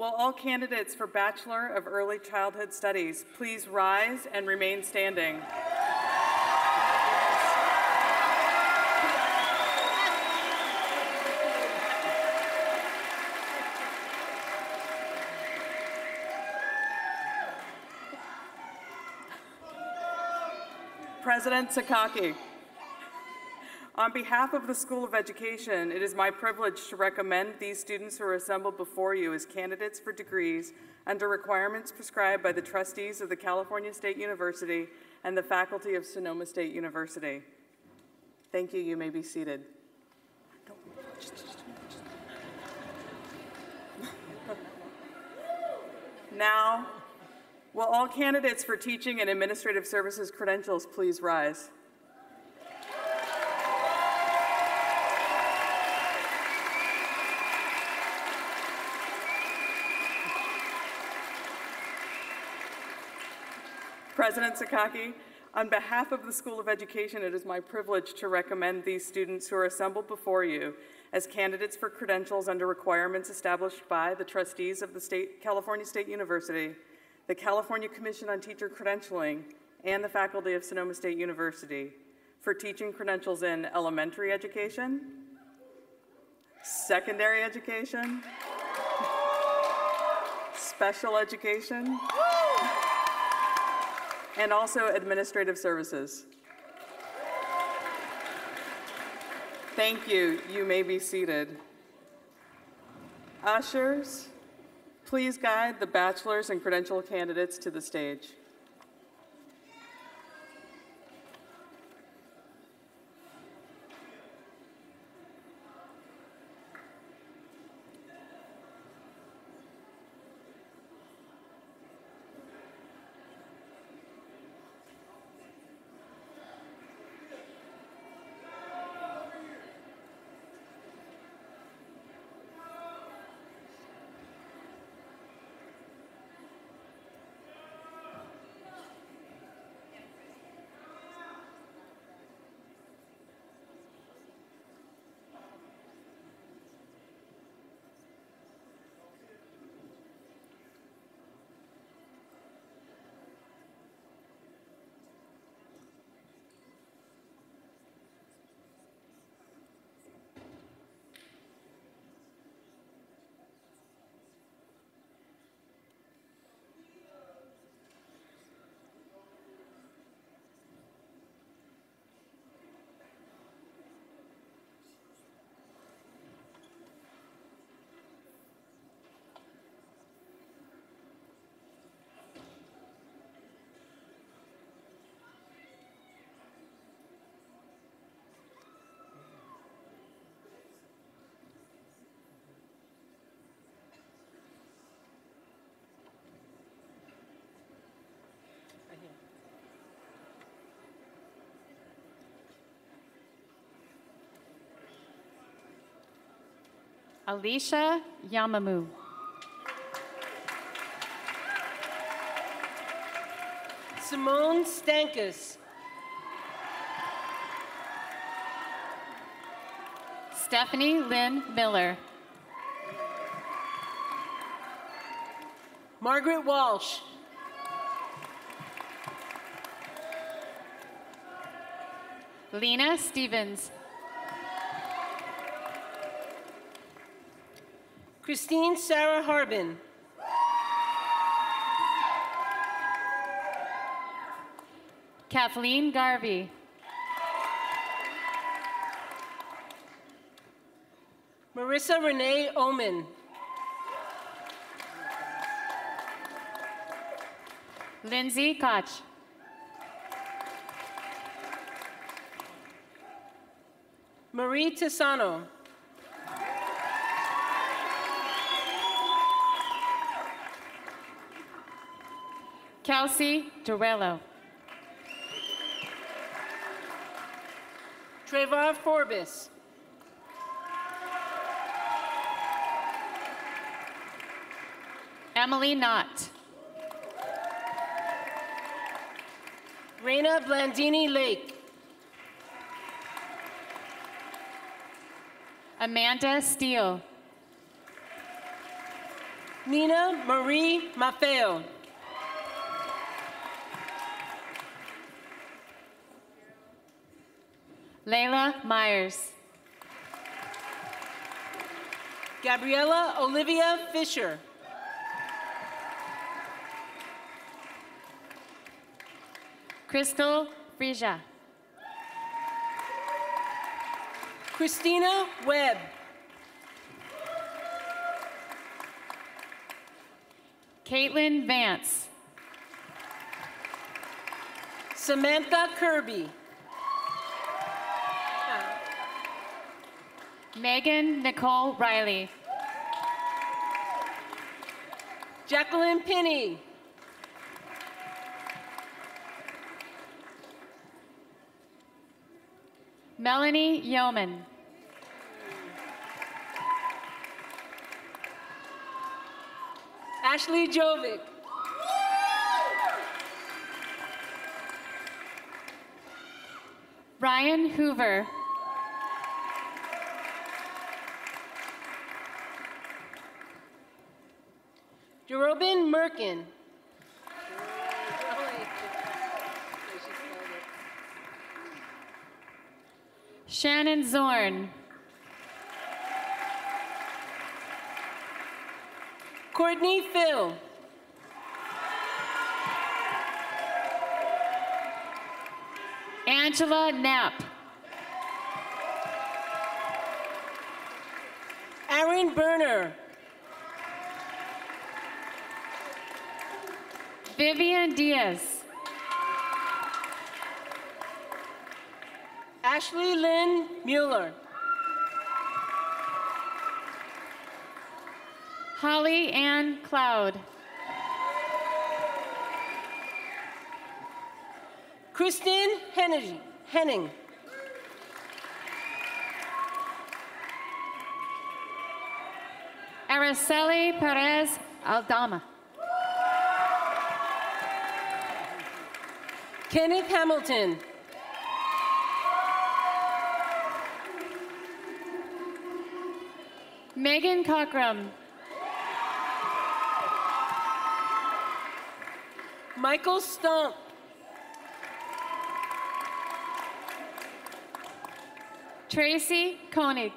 Will all candidates for Bachelor of Early Childhood Studies please rise and remain standing? President Sakaki. On behalf of the School of Education, it is my privilege to recommend these students who are assembled before you as candidates for degrees under requirements prescribed by the trustees of the California State University and the faculty of Sonoma State University. Thank you. You may be seated. Now, will all candidates for teaching and administrative services credentials please rise? President Sakaki, on behalf of the School of Education, it is my privilege to recommend these students who are assembled before you as candidates for credentials under requirements established by the trustees of the California State University, the California Commission on Teacher Credentialing, and the faculty of Sonoma State University for teaching credentials in elementary education, secondary education, special education, and also administrative services. Thank you. You may be seated. Ushers, please guide the bachelor's and credential candidates to the stage. Alicia Yamamu. Simone Stankus. Stephanie Lynn Miller. Margaret Walsh. Lena Stevens. Christine Sarah Harbin. Kathleen Garvey. Marissa Renee Oman. Lindsay Koch. Marie Tisano. Kelsey Durello. Trevor Forbes. Emily Knott. Raina Blandini Lake. Amanda Steele. Nina Marie Maffeo. Layla Myers. Gabriella Olivia Fisher. Crystal Frisia. Christina Webb. Caitlin Vance. Samantha Kirby. Megan Nicole Riley. Jacqueline Penny. Melanie Yeoman. Ashley Jovic. Ryan Hoover. Jerobin Merkin. Shannon Zorn. Courtney Phil. Angela Knapp. Aaron Berner. Vivian Diaz. Ashley Lynn Mueller. Holly Ann Cloud. Kristen Henning. Araceli Perez Aldama. Kenneth Hamilton. Megan Cockrum. Michael Stump. Tracy Koenig.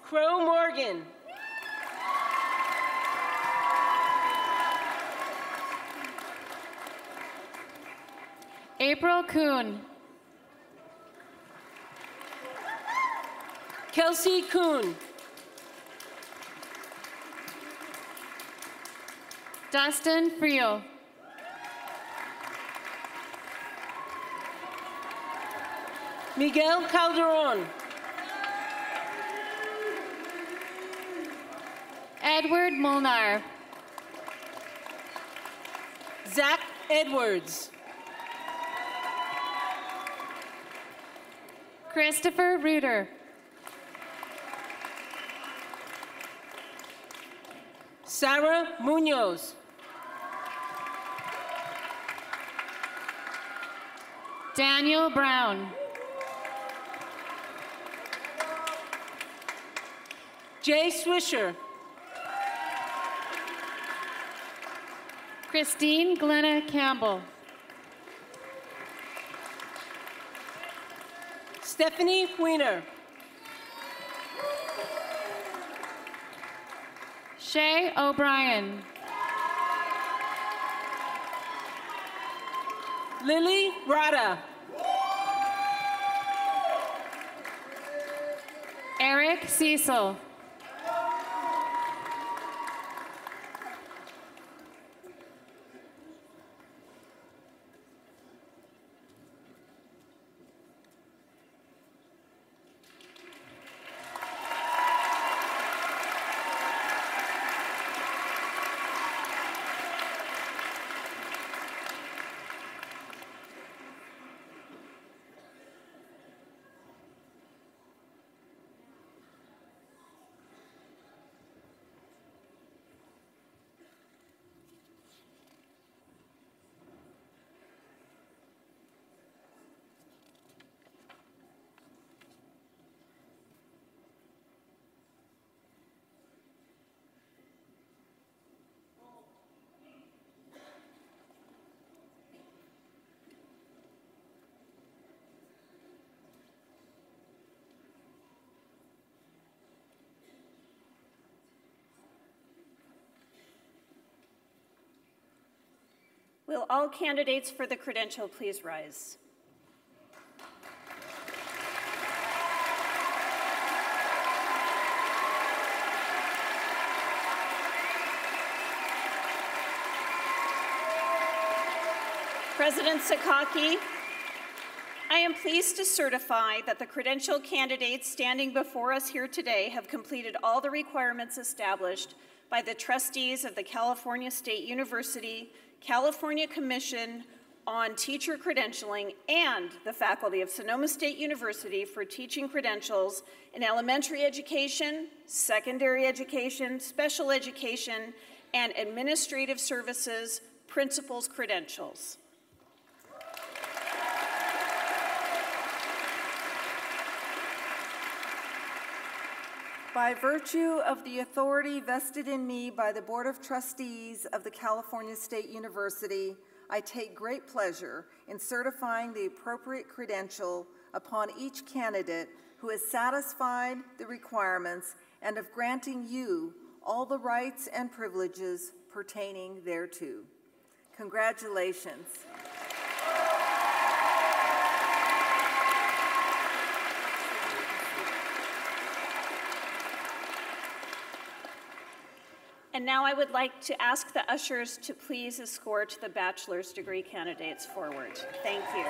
Crow Morgan. April Kuhn. Kelsey Kuhn. Dustin Friel. Miguel Calderon. Edward Molnar. Zach Edwards. Christopher Reuter. Sarah Munoz. Daniel Brown. Jay Swisher. Christine Glenna Campbell. Stephanie Wiener. Shay O'Brien. Lily Rada. Eric Cecil. Will all candidates for the credential please rise? President Sakaki, I am pleased to certify that the credential candidates standing before us here today have completed all the requirements established by the trustees of the California State University, California Commission on Teacher Credentialing, and the faculty of Sonoma State University for teaching credentials in elementary education, secondary education, special education, and administrative services principals credentials. By virtue of the authority vested in me by the Board of Trustees of the California State University, I take great pleasure in certifying the appropriate credential upon each candidate who has satisfied the requirements and of granting you all the rights and privileges pertaining thereto. Congratulations. And now I would like to ask the ushers to please escort the bachelor's degree candidates forward. Thank you.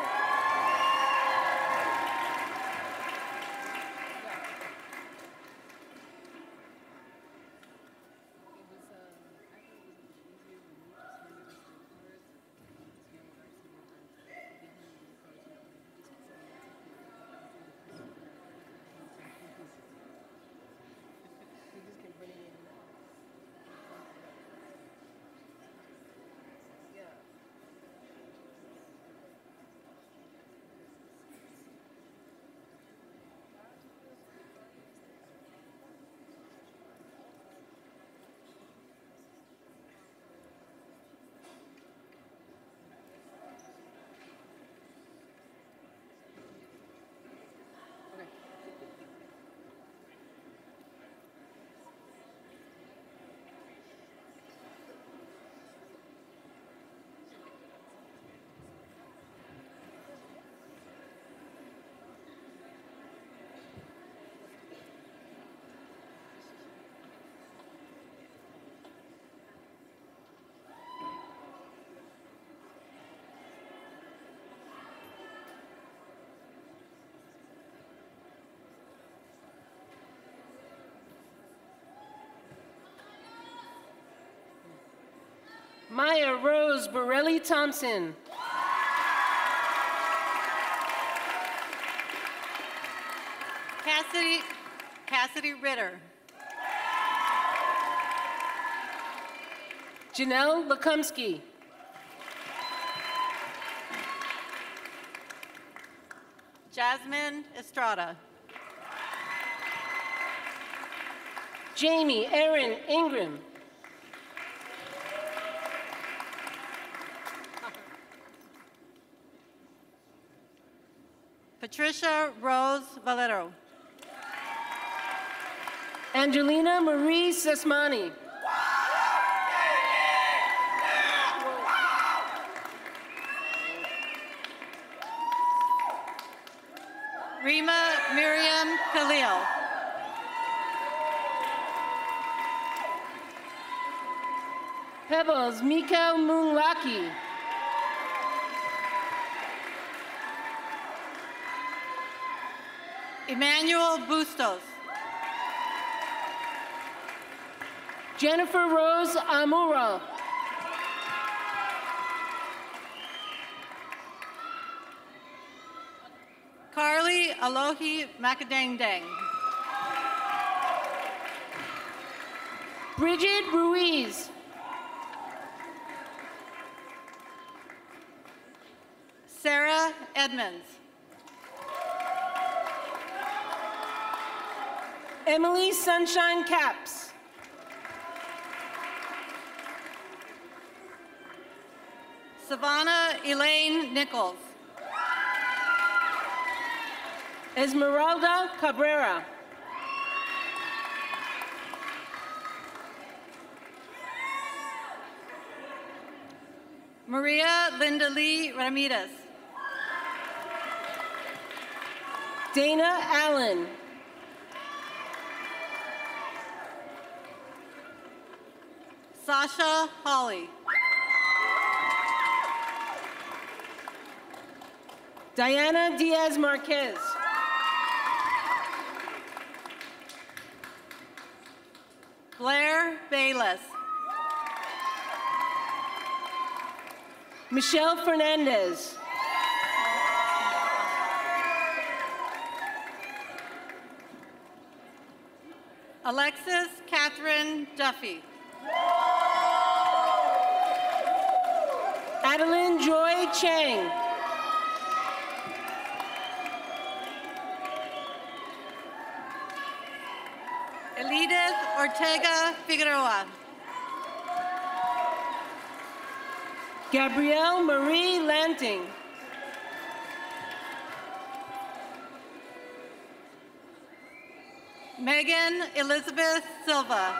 Maya Rose Borelli Thompson. Cassidy Ritter. Janelle Lakumsky. Jasmine Estrada. Jamie Erin Ingram. Patricia Rose Valero. Angelina Marie Sesmani. Rima Miriam Khalil. Pebbles Miko Moonlaki. Emmanuel Bustos. Jennifer Rose Amuro. Carly Alohi Macadang. Bridget Ruiz. Sarah Edmonds. Emily Sunshine Caps. Savannah Elaine Nichols. Esmeralda Cabrera. Maria Linda Lee Ramirez. Dana Allen. Sasha Hawley. Diana Diaz Marquez. Blair Bayless. Michelle Fernandez. Alexis Catherine Duffy. Adeline Joy Chang. Elidith Ortega Figueroa. Gabrielle Marie Lanting. Megan Elizabeth Silva.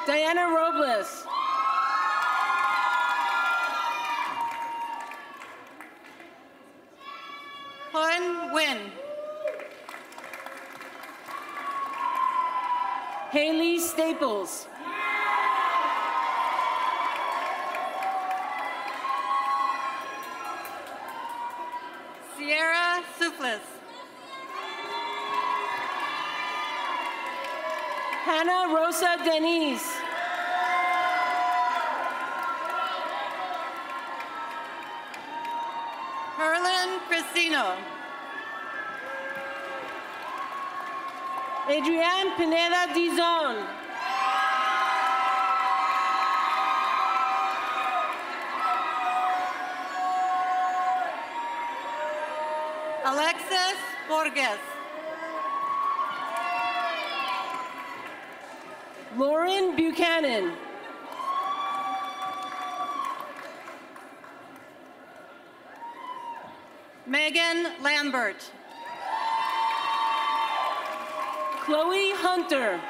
Diana Robles. Hun Win. Haley Staples. Sierra Suflis. Hannah Rosa Denise. Herlin Cristino. Adrienne Pineda Dizon. Alexis Borges. Lauren Buchanan. Megan Lambert. Chloe Hunter.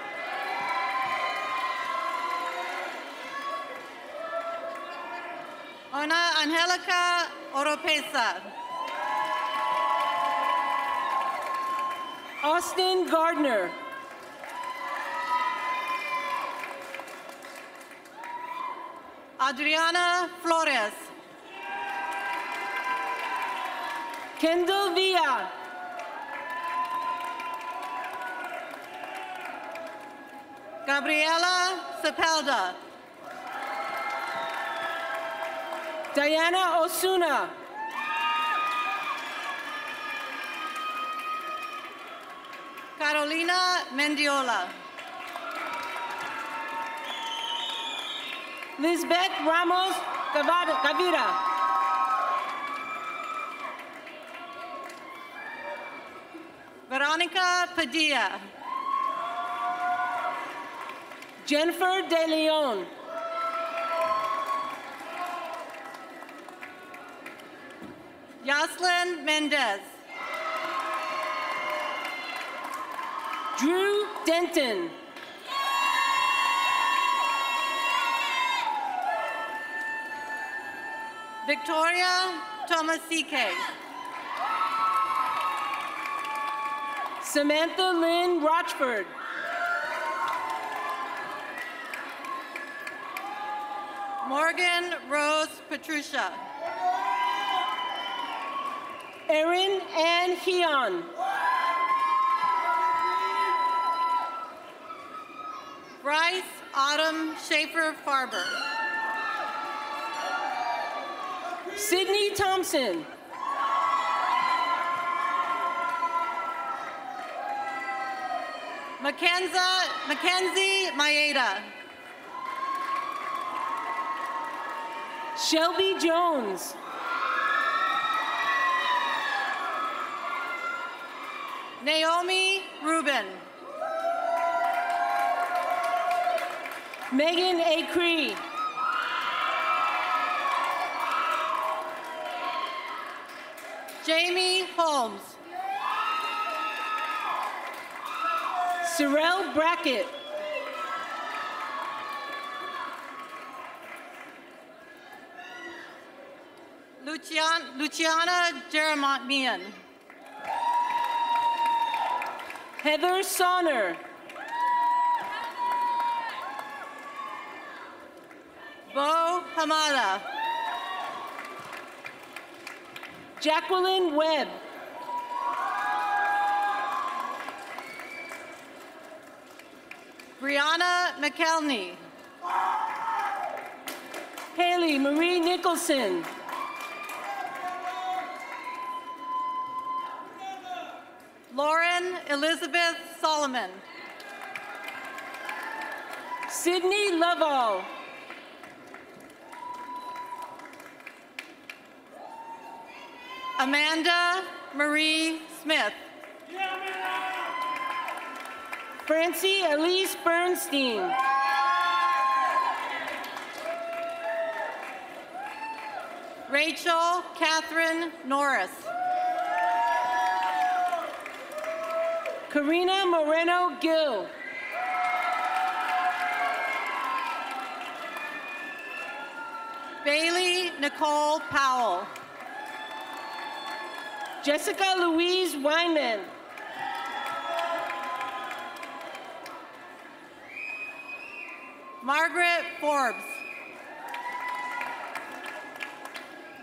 Ana Angelica Oropesa. Austin Gardner. Adriana Flores. Kendall Villa. Gabriela Sepelda. Diana Osuna. Carolina Mendiola. Lisbeth Ramos Gavira. Veronica Padilla. Jennifer De Leon. Yaslin Mendez. Drew Denton. Victoria Tomasike. Samantha Lynn Rochford. Morgan Rose Petrucia. Erin Ann Heon. Bryce Autumn Schaefer Farber. Sydney Thompson. Mackenzie Maeda. Shelby Jones. Naomi Rubin. Megan A. Cree. Jamie Holmes. Sorrel Brackett. Luciana Jeremian. Heather Sonner. Bo Hamada. Jacqueline Webb. Brianna McElney. Haley Marie Nicholson. Lauren Elizabeth Solomon. Sydney Lovell. Amanda Marie Smith. Francie Elise Bernstein. Rachel Catherine Norris. Karina Moreno Gill. Bailey Nicole Powell. Jessica Louise Weinman. Margaret Forbes.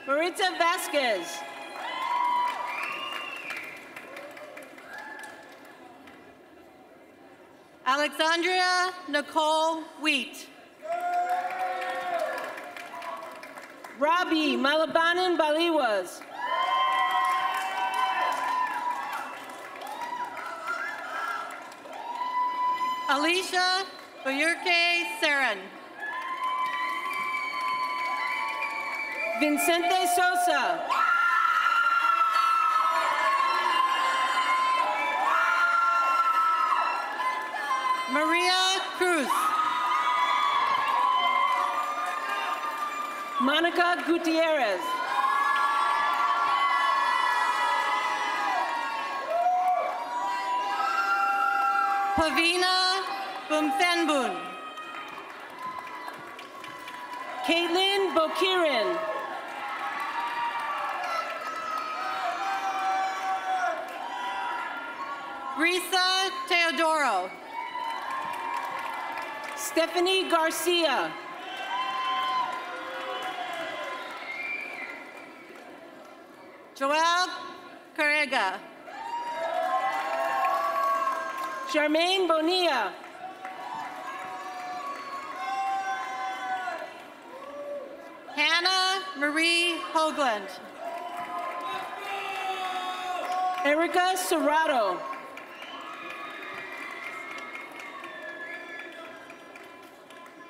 Maritza Vasquez. Alexandria Nicole Wheat. Robbie Malabanan Baliwas. Alicia Boyurke Saren. Vincente Sosa. Maria Cruz. Monica Gutierrez. Pavina Bumfenbun. Caitlin Bokirin. Risa Teodoro. Stephanie Garcia. Joelle Carrega. Charmaine Bonilla. Hannah Marie Hoagland. Erica Serrato.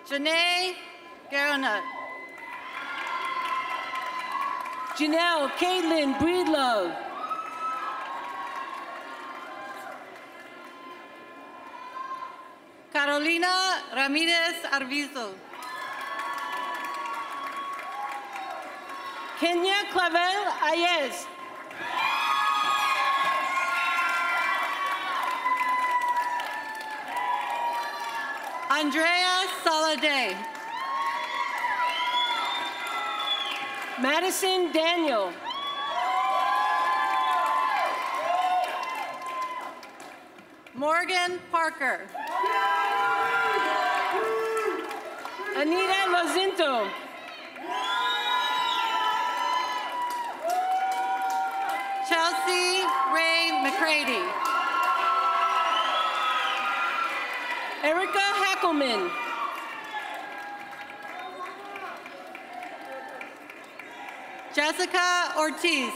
Janae Garona. Janelle Caitlin Breedlove. Carolina Ramirez Arvizo. Kenya Clavel Ayez. Andrea Saladay. Madison Daniel. Morgan Parker. Anita Lozinto. Chelsea Ray McCready. Erica Hackelman. Jessica Ortiz.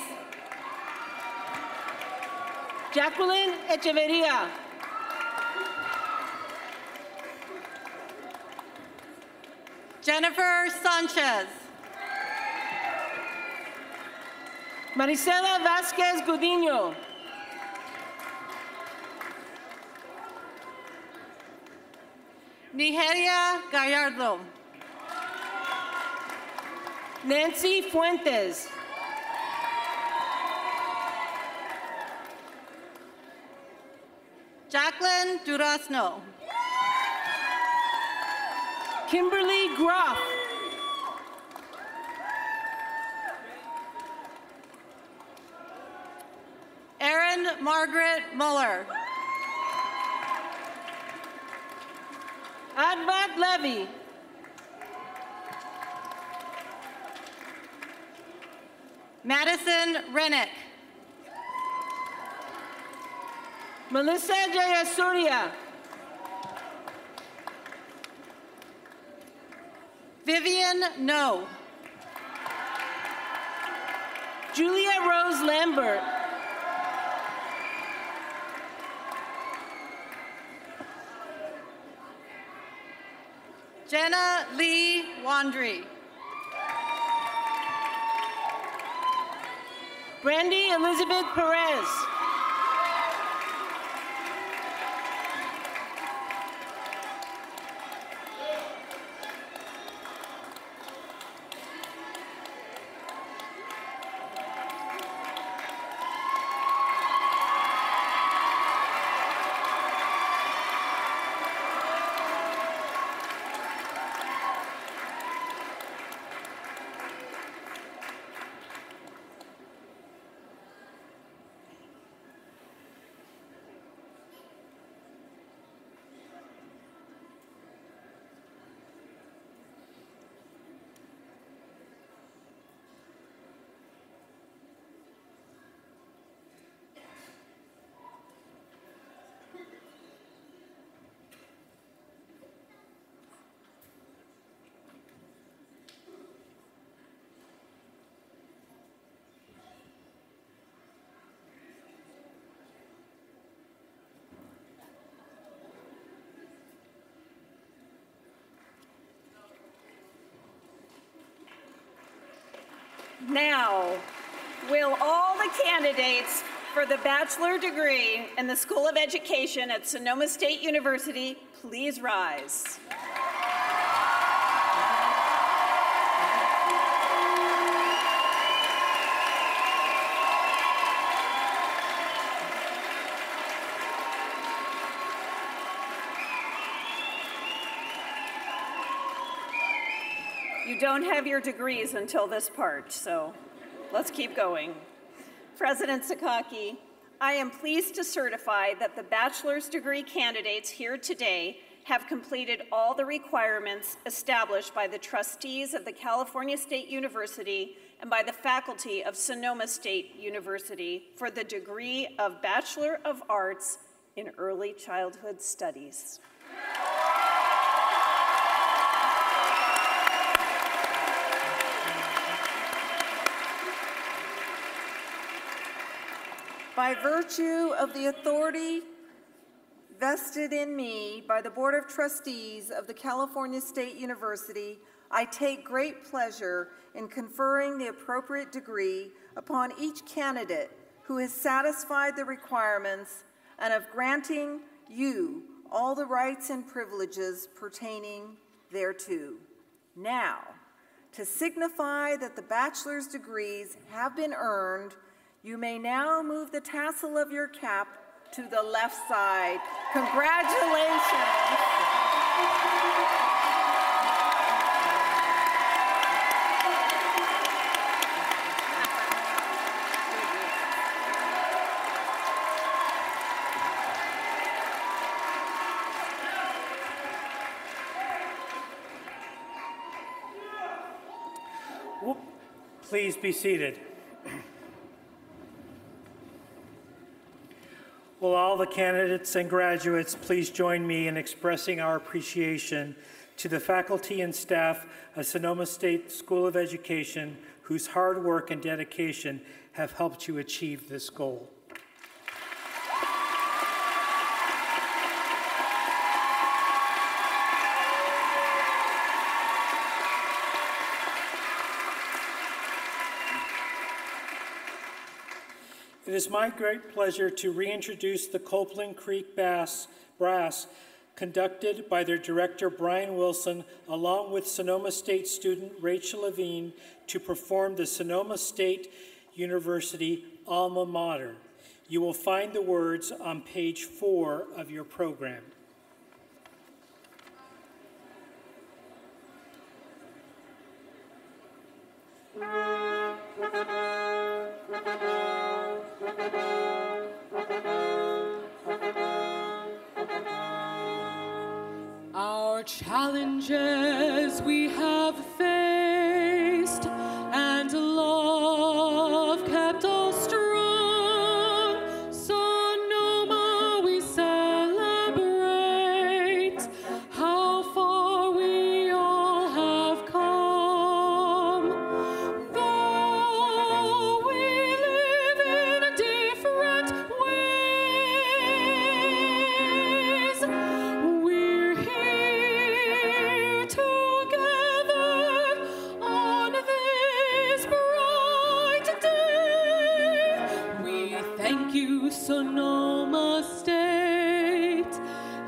Jacqueline Echeverria. Jennifer Sanchez. Marisela Vasquez Gudino. Nigeria Gallardo. Nancy Fuentes. Jacqueline Durazno. Kimberly Groff. Margaret Muller. Advat Levy. Madison Rennick. Melissa Jayasuriya. Vivian No. Julia Rose Lambert. Jenna Lee Wandry. Brandy Elizabeth Perez. Now, will all the candidates for the bachelor degree in the School of Education at Sonoma State University please rise? You don't have your degrees until this part, so let's keep going. President Sakaki, I am pleased to certify that the bachelor's degree candidates here today have completed all the requirements established by the trustees of the California State University and by the faculty of Sonoma State University for the degree of Bachelor of Arts in Early Childhood Studies. By virtue of the authority vested in me by the Board of Trustees of the California State University, I take great pleasure in conferring the appropriate degree upon each candidate who has satisfied the requirements and of granting you all the rights and privileges pertaining thereto. Now, to signify that the bachelor's degrees have been earned, you may now move the tassel of your cap to the left side. Congratulations. Please be seated. Will all the candidates and graduates please join me in expressing our appreciation to the faculty and staff of Sonoma State School of Education whose hard work and dedication have helped you achieve this goal. It is my great pleasure to reintroduce the Copeland Creek Brass, conducted by their director, Brian Wilson, along with Sonoma State student Rachel Levine, to perform the Sonoma State University alma mater. You will find the words on page 4 of your program. Our challenges we have faced and love kept us strong. Sonoma, we celebrate how far we all have come. Though we live in different ways, we're here together on this bright day. We thank you, Sonoma State,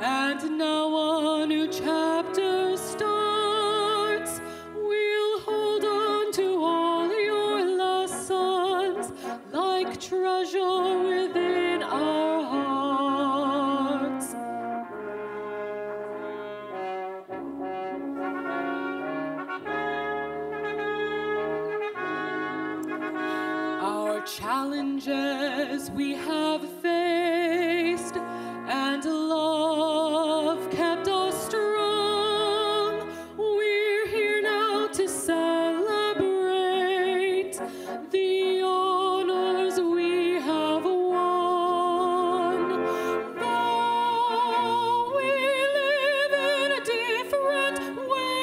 and now a new chapter starts. We'll hold on to all your lessons like treasure within our hearts. Our challenges we have faced and love kept us strong. We're here now to celebrate the honors we have won. Though we live in different ways,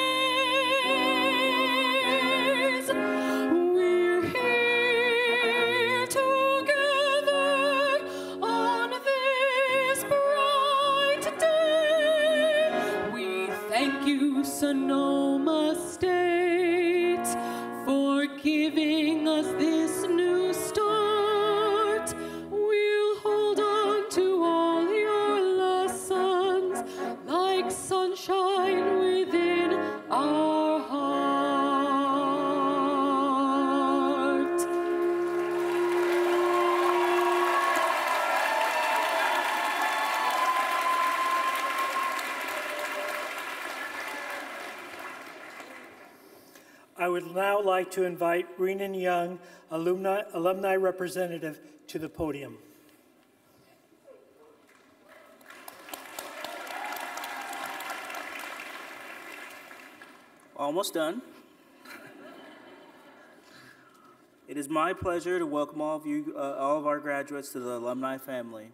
we're here together on this bright day. We thank you, Sonoma State, for giving us this new start. We'll hold on to all your lessons like sunshine within our heart. I would now like to invite Renan Young, alumni representative, to the podium. Almost done. It is my pleasure to welcome all of you, all of our graduates to the alumni family.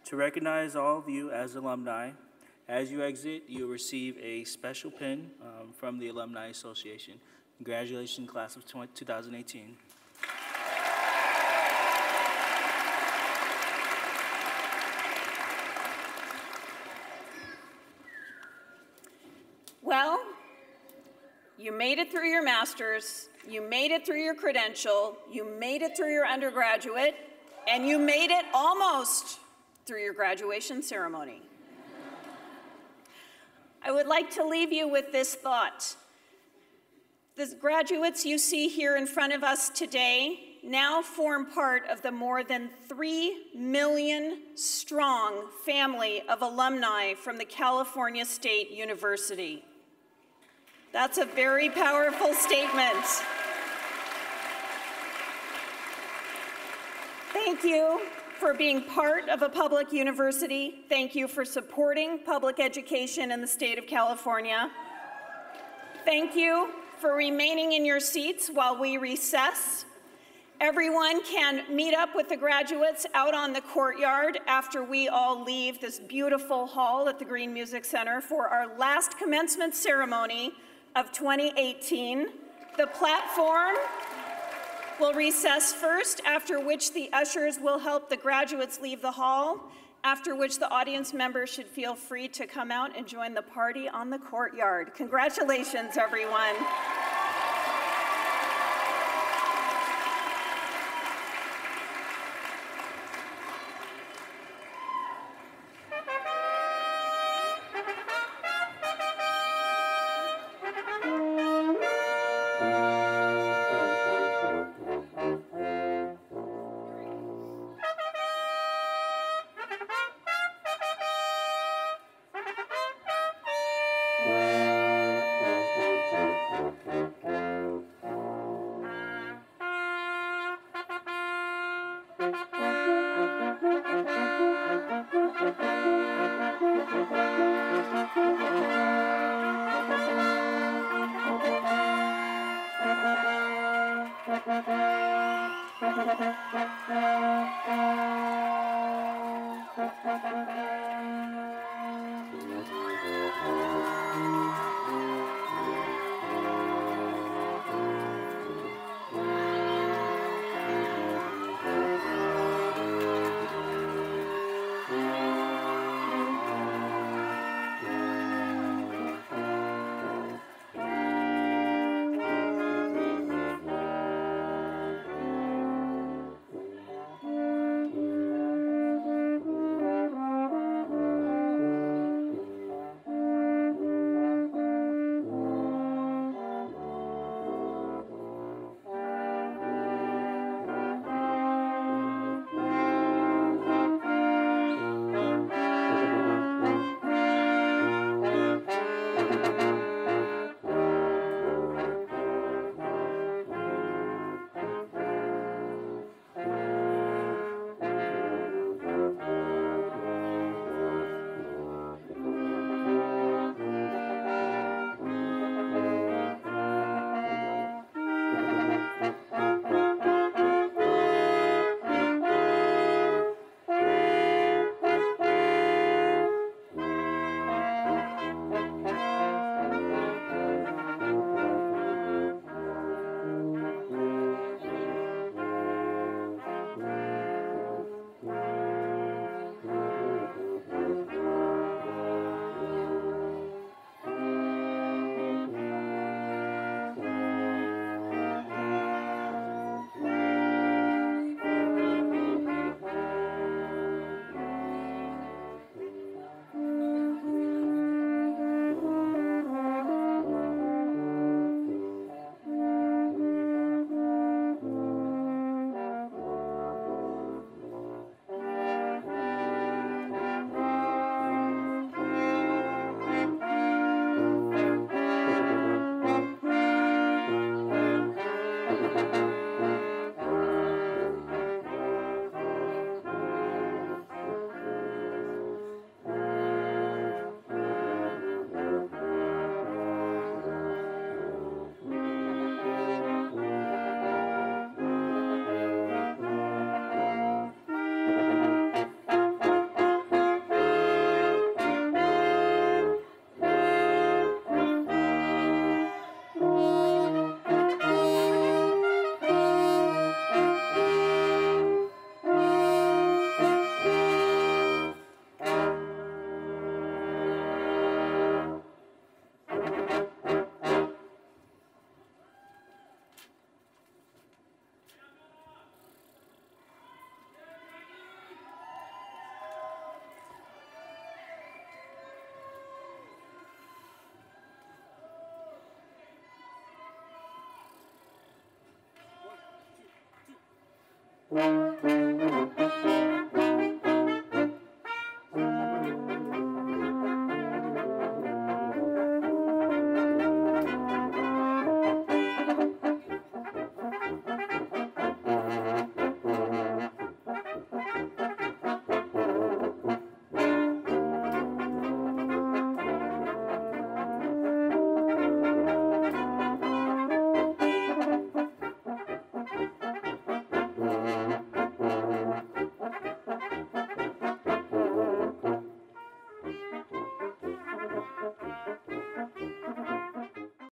To recognize all of you as alumni, as you exit, you'll receive a special pin from the Alumni Association. Congratulations, class of 2018. Well, you made it through your master's, you made it through your credential, you made it through your undergraduate, and you made it almost through your graduation ceremony. I would like to leave you with this thought. The graduates you see here in front of us today now form part of the more than 3 million strong family of alumni from the California State University. That's a very powerful statement. Thank you for being part of a public university. Thank you for supporting public education in the state of California. Thank you for remaining in your seats while we recess. Everyone can meet up with the graduates out on the courtyard after we all leave this beautiful hall at the Green Music Center for our last commencement ceremony of 2018. The platform will recess first, after which the ushers will help the graduates leave the hall, after which the audience members should feel free to come out and join the party on the courtyard. Congratulations, everyone. Thank you.